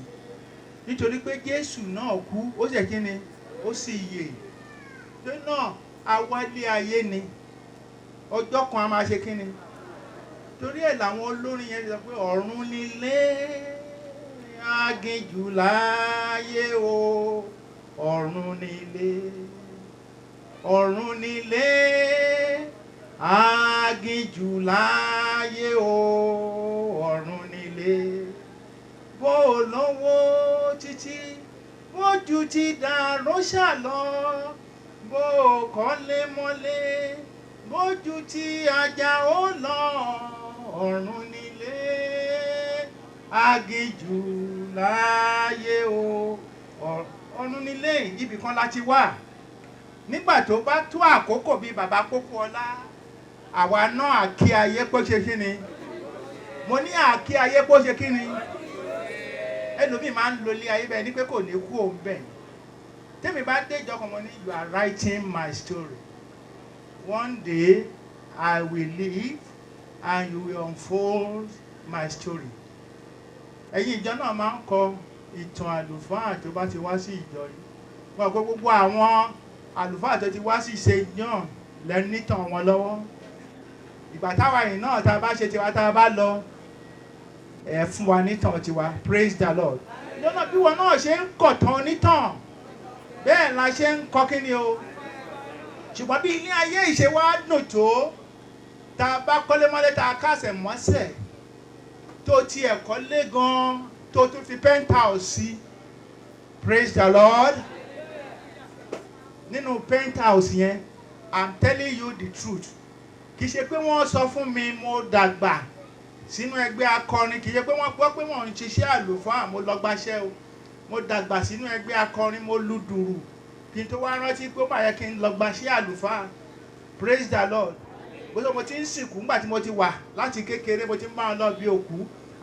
Nítorí pé Jésù náà kú, ó ṣe kí ni? Ó sì yè. Torí náà awálé ayé ni. Ọjọ́ kan a máa ṣe kí ni? Torí ẹ̀ làwọn olórin yẹn sọ pé ọ̀run nílé aginjù láyé o, ọ̀run nílé. Ọ̀run nílé aginjù láyé o, ọ̀run nílé. mo lówó títí mo ju ti dàróṣà lọ mo kọ́lé mọ́lé mo ju ti ajá ó lọ ọ̀run nílé aginjù láyé o ọ̀run nílé ibì kan láti wà nígbà tó bá tó àkókò bíi bàbá Pópóọlá àwa náà àkí ayé pé ṣe kí ni mo ní àkí ayé pé ṣe kí ni ẹlòmíì máa ń lo ilé ayé bẹ́ẹ̀ ni pé kò ní kú òun bẹ́ẹ̀ tèmi bá dé ìjọ kan mo ní you are writing my story one day I will live and you will unfold my story ẹ̀yin ìjọ náà máa ń kọ ìtàn àlùfáà tó bá ti wá sí ìjọ yìí wọ́n pé gbogbo àwọn àlùfáà tó ti wá sí St. John lẹ́nu nítàn wọn lọ́wọ́ ìgbà táwa yìí náà tá a bá ṣe tiwa tá a bá lọ ẹ fún wa nítàn tiwa praise the Lord lọ́nà bí wọn náà ṣe ń kọ̀tàn nítàn bẹ́ẹ̀ la ṣe ń kọ́ kí ni o ṣùgbọ́n bí ilé ayé ìṣe wa dùn tó tá a bá kọ́lé mọ́lé tá a kásẹ̀ mọ́sẹ̀ tó tiẹ̀ kọ́lé gan-an tó tún fi penthouse sí praise the Lord nínú penthouse yẹn I'm telling you the truth kì í ṣe pé wọ́n sọ fún mi mo dàgbà sínú ẹgbẹ́ akọrin kì í ṣe pé wọ́n gbọ́ pé wọ́n ń ṣiṣẹ́ àlùfáà mo lọ gbaṣẹ́ o mo dàgbà sínú ẹgbẹ́ akọrin mo lu dùrù kí n tó wá rántí pé ó máa yẹ kí n lọ gbaṣẹ́ àlùfáà praise the Lord bó mo ti ń sìnkú nígbà tí mo ti wà láti kékeré mo ti ń bá wọn lọ bí òkú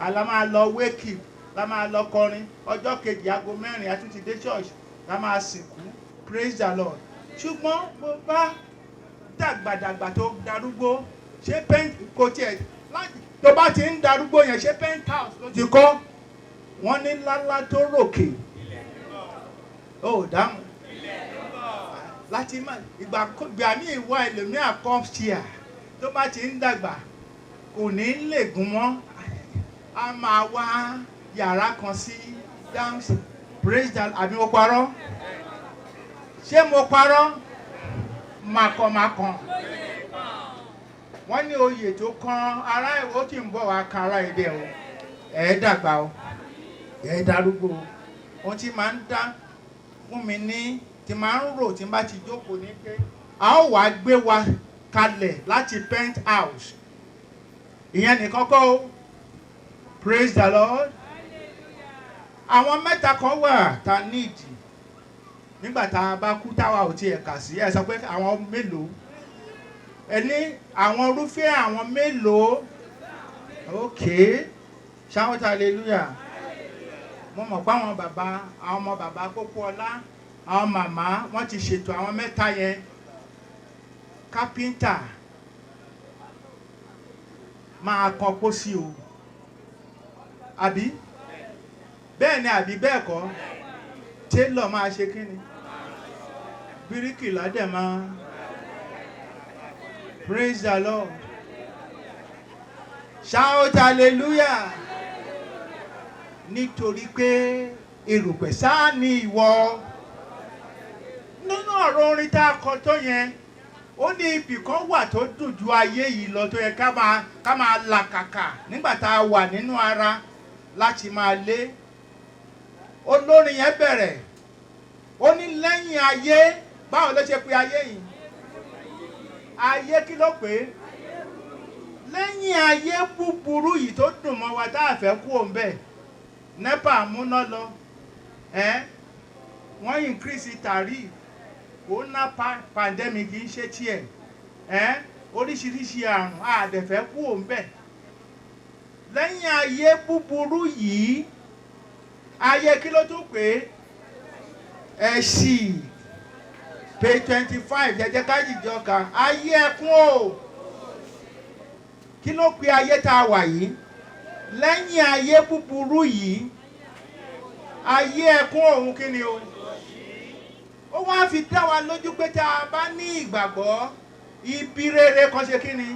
àlá máa lọ wake up la máa lọ kọrin ọjọ́ kejì aago 4 a tún ti dé church la máa sìnkú praise the Lord ṣùgbọ́n mo bá dàgbàdàgbà tó darúgbó ṣé kò tiẹ̀ tó bá ti ń darúgbó yẹn ṣé penthouse ló ti kọ́ wọ́n ní lálá tó ròkè ó dáhùn láti má ìgbà míì wá ẹlòmíà kọ́ọ̀ṣìà tó bá ti ń dàgbà kò ní lè gùn mọ́ a máa wá yàrá kan sí dáhùn praise the àbí mo parọ́ ṣé mo parọ́ makọ̀makọ̀ wọ́n ní oyè tó kan ará ó ti ń bọ̀ wá kan ará èdè o ẹ̀ dàgbà o ẹ̀ darúgbó ohun tí máa ń dá fún mi ní tí máa ń rò tí n bá ti jókòó ní pé a ó wá gbé wa kalẹ̀ láti penthouse ìyẹn nìkan kọ́ o praise the Lord àwọn mẹ́ta kan wà tá nídìí nígbà tá a bá kú táwa ò tiẹ̀ kà sí ẹ sọ pé àwọn mélòó ẹni àwọn irúfẹ́ àwọn mélòó ok shout hallelujah mo mọ̀ pé àwọn ọmọ bàbá Pópóọlá àwọn màmá wọ́n ti ṣètò àwọn mẹ́ta yẹn kápẹ́ńtà máa kan pósí o àbí bẹ́ẹ̀ ni àbí bẹ́ẹ̀ kọ́ télọ̀ máa ṣe kí ni bíríkìlà dẹ̀ máa praise the Lord shout hallelujah nítorí pé erùpẹ̀ sáà ni ìwọ nínú ọ̀rọ̀ orin tá a kọ tó yẹn ó ní ibì kan wà tó dùn ju ayé yìí lọ tó yẹ ká máa làkàkà nígbà tá a wà nínú ara láti máa lé olórin yẹn bẹ̀rẹ̀ ó ní lẹ́yìn ayé báwo ló ṣe pé ayé yìí ayé kí ló pé lẹ́yìn ayé búburú yìí tó dùn mọ́ wa tá a fẹ́ kú òun bẹ́ẹ̀ nepa múná lọ wọ́n increase tariff corona pandemic kì í ṣe tiẹ̀ oríṣiríṣi àrùn àdẹ̀fẹ́ kú òun bẹ́ẹ̀ lẹ́yìn ayé búburú yìí ayé kí ló tún pé ẹ̀sì page 25 jẹ́jẹ́ ká jìjọ kan ayé ẹkún o kí ló pe ayé tá a wà yìí lẹ́yìn ayé búburú yìí ayé ẹkún òun kí ni o ó wá fi dá wa lójú pé tá a bá ní ìgbàgbọ́ ibi rere kan ṣe kí ni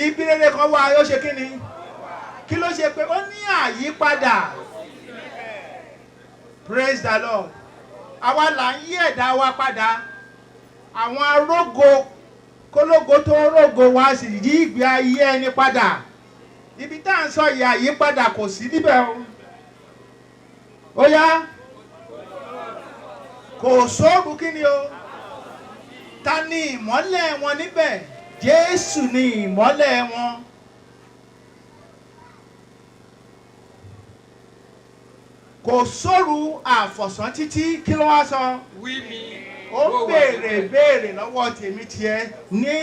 ibi rere kan wà yóò ṣe kí ni kí ló ṣe pé ó ní àyípadà praise the Lord àwa là ń yí ẹ̀dá wa padà àwọn arógo kólógo tó rógo wá sì yí ìgbé ayé ẹni padà ibi tá à ń sọ ìyà àyípadà kò sí níbẹ̀ o. Ó yá kò sóòrù kí ni o. Ta ni ìmọ́lẹ̀ wọn níbẹ̀? Jésù ni ìmọ́lẹ̀ wọn. Kò sóòrù àfọ̀sán títí kí ló wá sọ? Ó béèrè lọ́wọ́ tèmi tiẹ̀ ní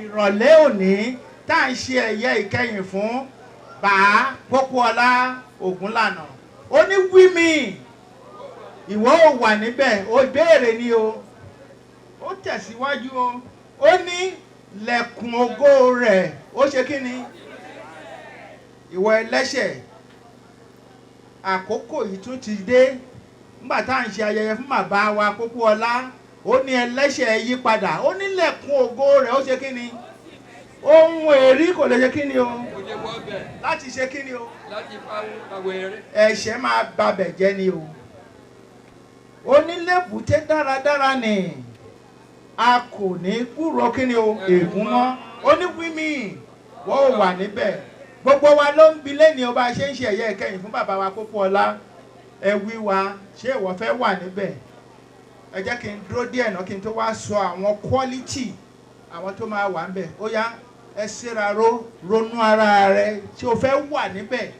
ìrọ̀lẹ́ òní tá à ń ṣe ẹ̀yẹ ìkẹyìn fún Bàá Pópóọlá Ògúnlànà. Ó ní wí mi, ìwọ ò wà níbẹ̀, ó béèrè ni o. Ó tẹ̀síwájú o. Ó ní lẹ̀kùn ògo rẹ̀ ó ṣe kí ni? Ìwọ ẹlẹ́ṣẹ̀, àkókò yìí tún ti dé. Nígbà tá à ń ṣe ayẹyẹ fún bàbá wa Pópóọlá, ó ní ẹlẹ́ṣẹ̀ yí padà. Ó ní lẹ̀kùn ògo rẹ̀ ó ṣe kí ni? Ohun èrí kò lè ṣe kí ni o? Láti ṣe kí ni o? Ẹ̀ṣẹ̀ máa babẹ̀ jẹ́ ni o. Ó ní lébùté dáradára ni a kò ní gbúròó kí ni o? Ègún mọ́. Ó ní wí mi, wọ́n ò wà níbẹ̀. Gbogbo wa ló ń bi lẹ́ni o bá ṣe ń ṣe ẹ̀yẹ ìkẹyìn fún bàbá wa Pópóọlá. Ẹ wí wa, ṣé ìwọ fẹ́ wà níbẹ̀? Ẹ jẹ́ kí n dúró díẹ̀ náà kí n tó wá sọ àwọn quality àwọn tó máa wà níbẹ̀. Ó yá ẹ ṣera ronú ara rẹ tí o fẹ́ wà níbẹ̀.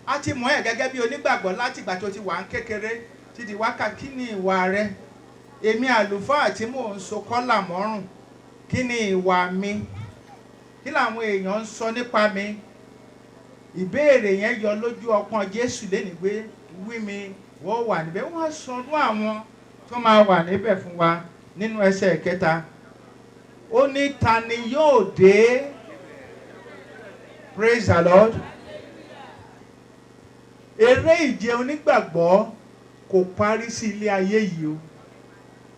A ti mọ̀ ẹ́ gẹ́gẹ́ bí onígbàgbọ́ láti ìgbà tó ti wà ń kékeré títí wákàtí. Kí ni ìwà rẹ? Èmi àlùfáà tí mò ń so kọ́là mọ́rùn, kí ni ìwà mi? Kí làwọn èèyàn ń sọ nípa mi? Ìbéèrè yẹn yọ lójú ọpọ́n Jésù lẹ́nu pé wí mi, wọ́n wà níbẹ̀. Wọ́n á sọnú àwọn tó máa wà níbẹ̀ fún wa nínú ẹsẹ̀ kẹta. Ó ní ta ni yóò dé? Praise the Lord. Eré ìje onígbàgbọ́ kò parí sí ilé ayé yìí o.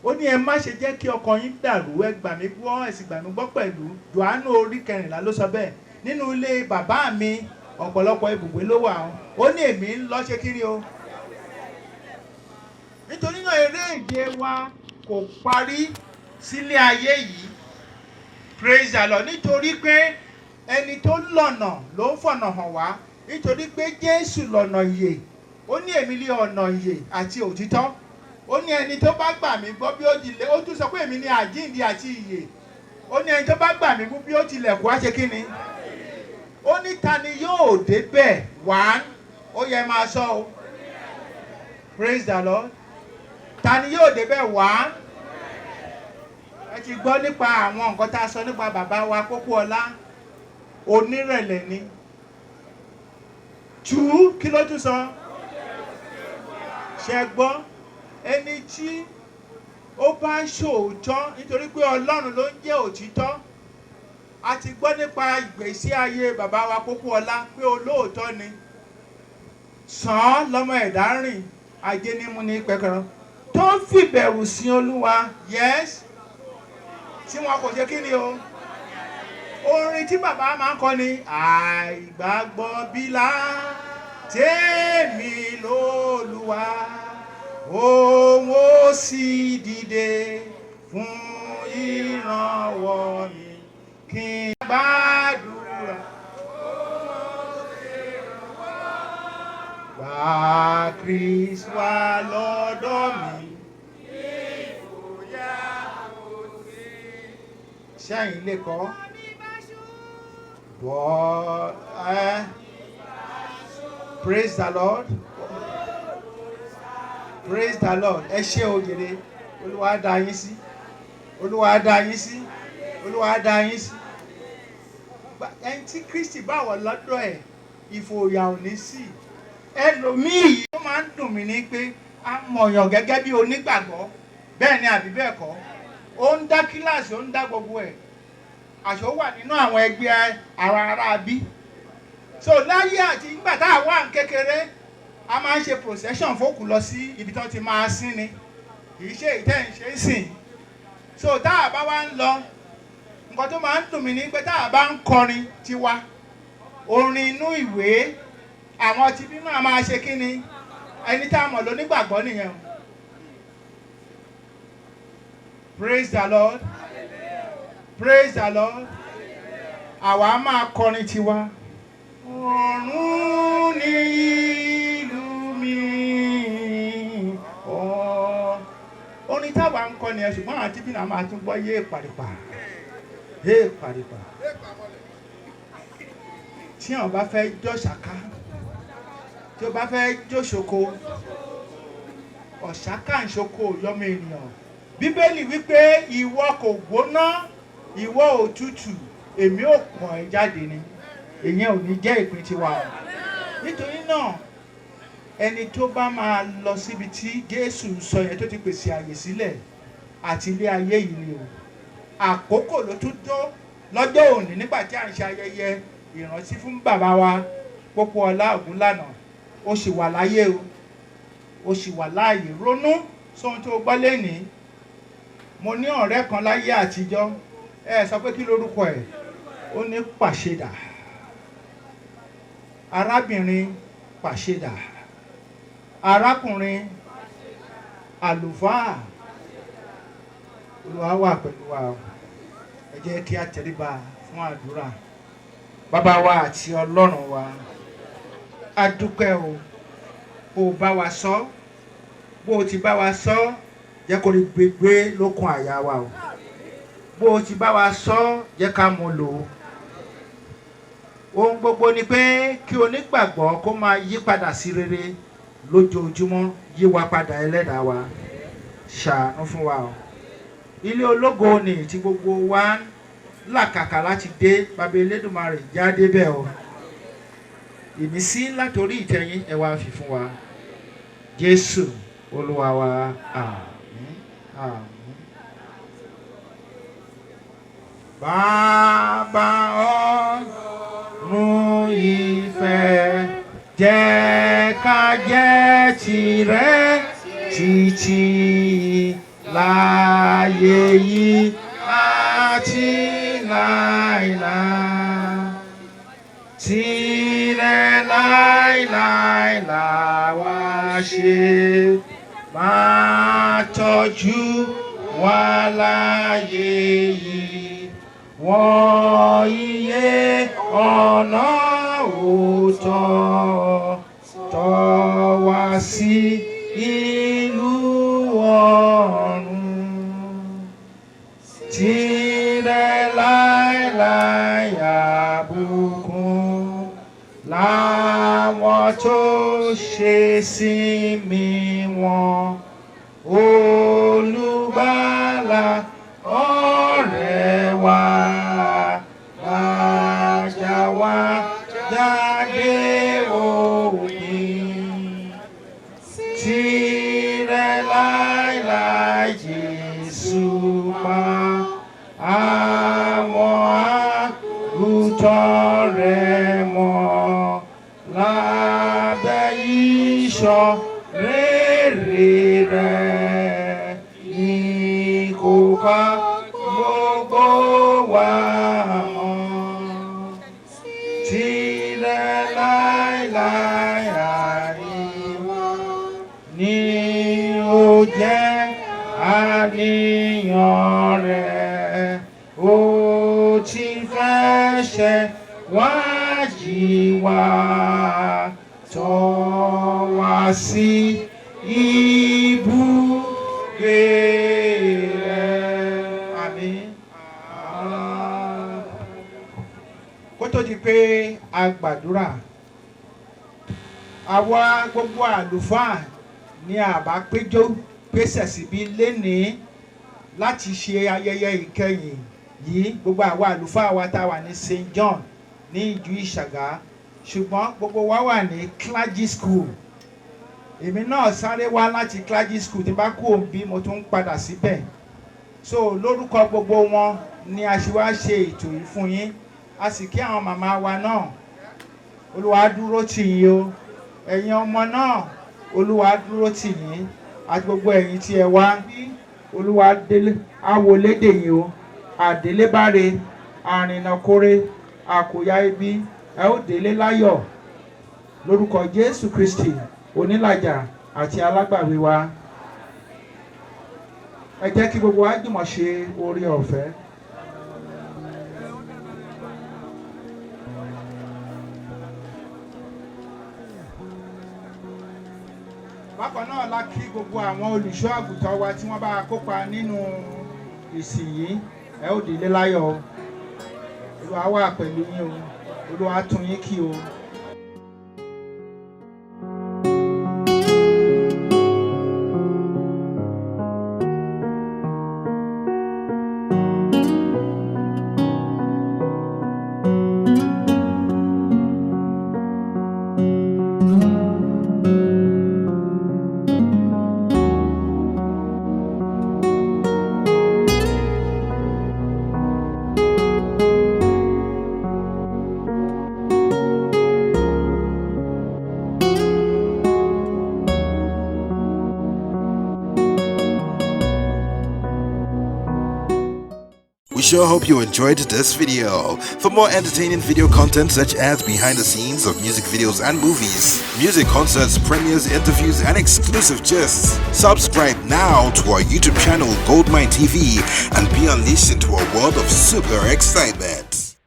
Ó ní ẹ má ṣe jẹ́ kí ọkàn yín dàrú, ẹ gbà mí gbọ́, ẹ sì gbà mí gbọ́ pẹ̀lú. Jòhánù orí 14 ló sọ bẹ́ẹ̀. Nínú ilé bàbá mi ọ̀pọ̀lọpọ̀ ibùgbé ló wà. Ó ní èmi ń lọ ṣe kí ni o. Nítorí náà eré ìje wa kò parí sílé ayé yìí. Praise the Lord. Nítorí pé ẹni tó lọ̀nà ló ń fọ̀nà hàn wá. Nítorí pé Jésù lọ̀nà ìyè. Ó ní èmi ní ọ̀nà ìyè àti òtítọ́. Ó ní ẹni tó bá gbà mí gbọ́ bí ó tilẹ̀, ó tún sọ pé èmi ní àjíǹde àti ìyè. Ó ní ẹni tó bá gbà mí mú bí ó tilẹ̀ kú á ṣe kí ni? Ó ní ta ni yóò débẹ̀? One, ó yẹ máa sọ o. Praise the Lord. Ta ni yóò débẹ̀? One. Ẹ ti gbọ́ nípa àwọn nǹkan tá a sọ nípa bàbá wa Pópóọlá. Onírẹ̀lẹ̀ ni. Two, kí ló tún sọ? Ṣé gbọ́? Ẹni tí ó bá ṣòótọ́, nítorí pé Ọlọ́run ló ń jẹ́ òtítọ́. A ti gbọ́ nípa ìgbésí ayé bàbá wa Pópóọlá pé olóòótọ́ ni. Sàn án lọ́mọ ẹ̀dá rìn, ajénímú ní pẹ̀kẹ̀rọ. Tó ń fìbẹ̀rù sin Olúwa, yes. Tí wọn kò ṣe kí ni o? Orin tí bàbá máa ń kọ ni àìgbàgbọ́ bílà tèmi lÓlúwa, òun ó sì dìde fún ìrànwọ́ mi kí n gbàdúrà. Wá Kristi wá lọ́dọ̀ mi. Ṣẹ́yìn lè kọ́. But praise the Lord. Praise the Lord. Ẹ ṣé o jèrè. Olúwa dá yín sí. Olúwa dá yín sí. Olúwa dá yín sí. Ẹni tí Kristi bá wà lọ́dọ̀ ẹ̀, ìfòyà ò ní sí. Ẹlòmíì tó máa ń dùn mí ní pé a mọ̀yàn gẹ́gẹ́ bí onígbàgbọ́. Bẹ́ẹ̀ ni àbí bẹ́ẹ̀ kọ́. Ó ń dá kíláàsì, ó ń dá gbogbo ẹ̀. Àṣọ wà nínú àwọn ẹgbẹ́ ara bí. So láyé àti nígbà tá a wà ní kékeré, a máa ń ṣe procession fókù lọ sí ibi tó ti máa sín ni. Kì í ṣe ìtẹ́ ìṣe sìn. So tá a bá wá ń lọ, nǹkan tó máa ń dùn mí ní pé tá a bá ń kọrin tiwa, orin inú ìwé, àwọn tí bí náà máa ṣe kí ni? Ẹni tá a mọ̀ lónígbàgbọ́ nìyẹn. Praise the Lord. Praise the Lord. àwa máa kọrin tiwa. Ọ̀run ni ìlú mi. Orin táwa ń kọ nìyẹn, ṣùgbọ́n àwọn tí bí náà máa tún gbọ́ yé pàrìpà. Yé pàrìpà. Tí àwọn bá fẹ́ jó ṣàká, tí ó bá fẹ́ jó ṣoko, ọ̀ṣáká ń ṣoko yọmọ ènìyàn. Bíbélì wípé ìwọ kò gbóná, ìwọ òtútù, èmi ò pọ̀n ẹ́ jáde ni. Ìyẹn ò ní jẹ́ ìpín tiwa. Nítorí náà, ẹni tó bá máa lọ síbi tí Jésù sọ yẹn tó ti pèsè àyè sílẹ̀ àti ilé ayé yìí ni o. Àkókò ló tún tó lọ́jọ́ òní nígbà tí à ń ṣe ayẹyẹ ìrántí fún bàbá wa Pópóọlá Ògúnlànà. Ó sì wà láyé o, ó sì wà láàyè. Ronú sóhun tó gbọ́ lénìí. Mo ní ọ̀rẹ́ kan láyé àtijọ́, sọ pé kí lórúkọ ẹ̀? Ó ní Pàṣẹdà. Arábìnrin Pàṣẹdà. Arákùnrin àlùfáà. Olúwa wà pẹ̀lú wa o. Ẹ jẹ́ kí a tẹríba fún àdúrà. Bàbá wa àti Ọlọ́run wa, a dúpẹ́ o. O bá wa sọ, bó o ti bá wa sọ, jẹ́ kó rí gbégbé lókun àyà wa o. Bó o ti bá wa sọ, jẹ́ ká mú lò ó. Ohun gbogbo ni pé kí onígbàgbọ́ kó máa yí padà sí rere lójoojúmọ́. Yí wa padà Ẹlẹ́dàá wa, ṣàánú fún wa o. Ilé ológo ni tí gbogbo wa ń làkàkà láti dé, Baba Elédùmarè já débẹ̀ o. Ìmísí látorí ìtẹ́yìn ẹ wá fi fún wa. Jésù Olúwa wa, àmín, àmín. Bàbá ọ̀run ìfẹ́, jẹ́ ká jẹ́ tìrẹ títí láyé yìí àti láéláé. Tìrẹ láéláé làwa ṣe, máa tọ́jú wa láyé yìí. Wọ́n iye ọ̀nà òótọ́, tọ́ wa sí ìlú ọ̀run. Tìrẹ láéláé àbùkún láwọn tó ṣe sinmi wọn. Olùgbàlà ọ̀rẹ́ wa, lájà wa jáde òpin. Tìrẹ láéláé Jésù pa àwọn àgùntàn rẹ̀ mọ́ lábẹ́ ìṣọ́ rere rẹ̀. Ní kò pa gbogbo wa mọ́. Tìrẹ láéláé àríwá ni ó jẹ́ àníyàn rẹ̀. Ó ti fẹ́ ṣe wá jí wa, tọ́ wa sí ibùgbé rẹ̀. Àmín. Kó tó di pé a gbàdúrà, àwa gbogbo àlùfáà ni àbá péjọ pèsè síbi lénìí láti ṣe ayẹyẹ ìkẹyìn yìí. Gbogbo àwa àlùfáà wa tá a wà ní St. John ní ìjú Ìṣàgá, ṣùgbọ́n gbogbo wa wà ní clergy school. Èmi náà sáré wá láti clergy school, tí bá kú òbí mo tún ń padà síbẹ̀. So lórúkọ gbogbo wọn ni a ṣe wá ṣe ètò yìí fún yín. A sì kí àwọn màmá wa náà. Olúwa dúró tì yín o. Ẹ̀yin ọmọ náà, Olúwa dúró tì yín. Àti gbogbo ẹ̀yin tí ẹ wá, Olúwa awòlédè yín o. Àdélébáre, àrìnàkórè, àkòyá ibi, ẹ ó délé láyọ̀. Lórúkọ Jésù Kristi, onílàjà àti alágbàwí wa. Ẹ jẹ́ kí gbogbo wa jùmọ̀ ṣe oore ọ̀fẹ́. bákan náà la kí gbogbo àwọn olùṣọ́ àgùntàn wa tí wọ́n bá kópa nínú ìsìn yìí ẹ ó délé láyọ̀ o. Olúwa wà pẹ̀lú yín o, Olúwa tún yín kí o. We sure hope you enjoyed this video. For more entertaining video content such as behind the scenes of music videos and movies, music concerts, premieres, interviews, and exclusive gists, subscribe now to our YouTube channel Goldmine TV and be unleashed into a world of super excitement.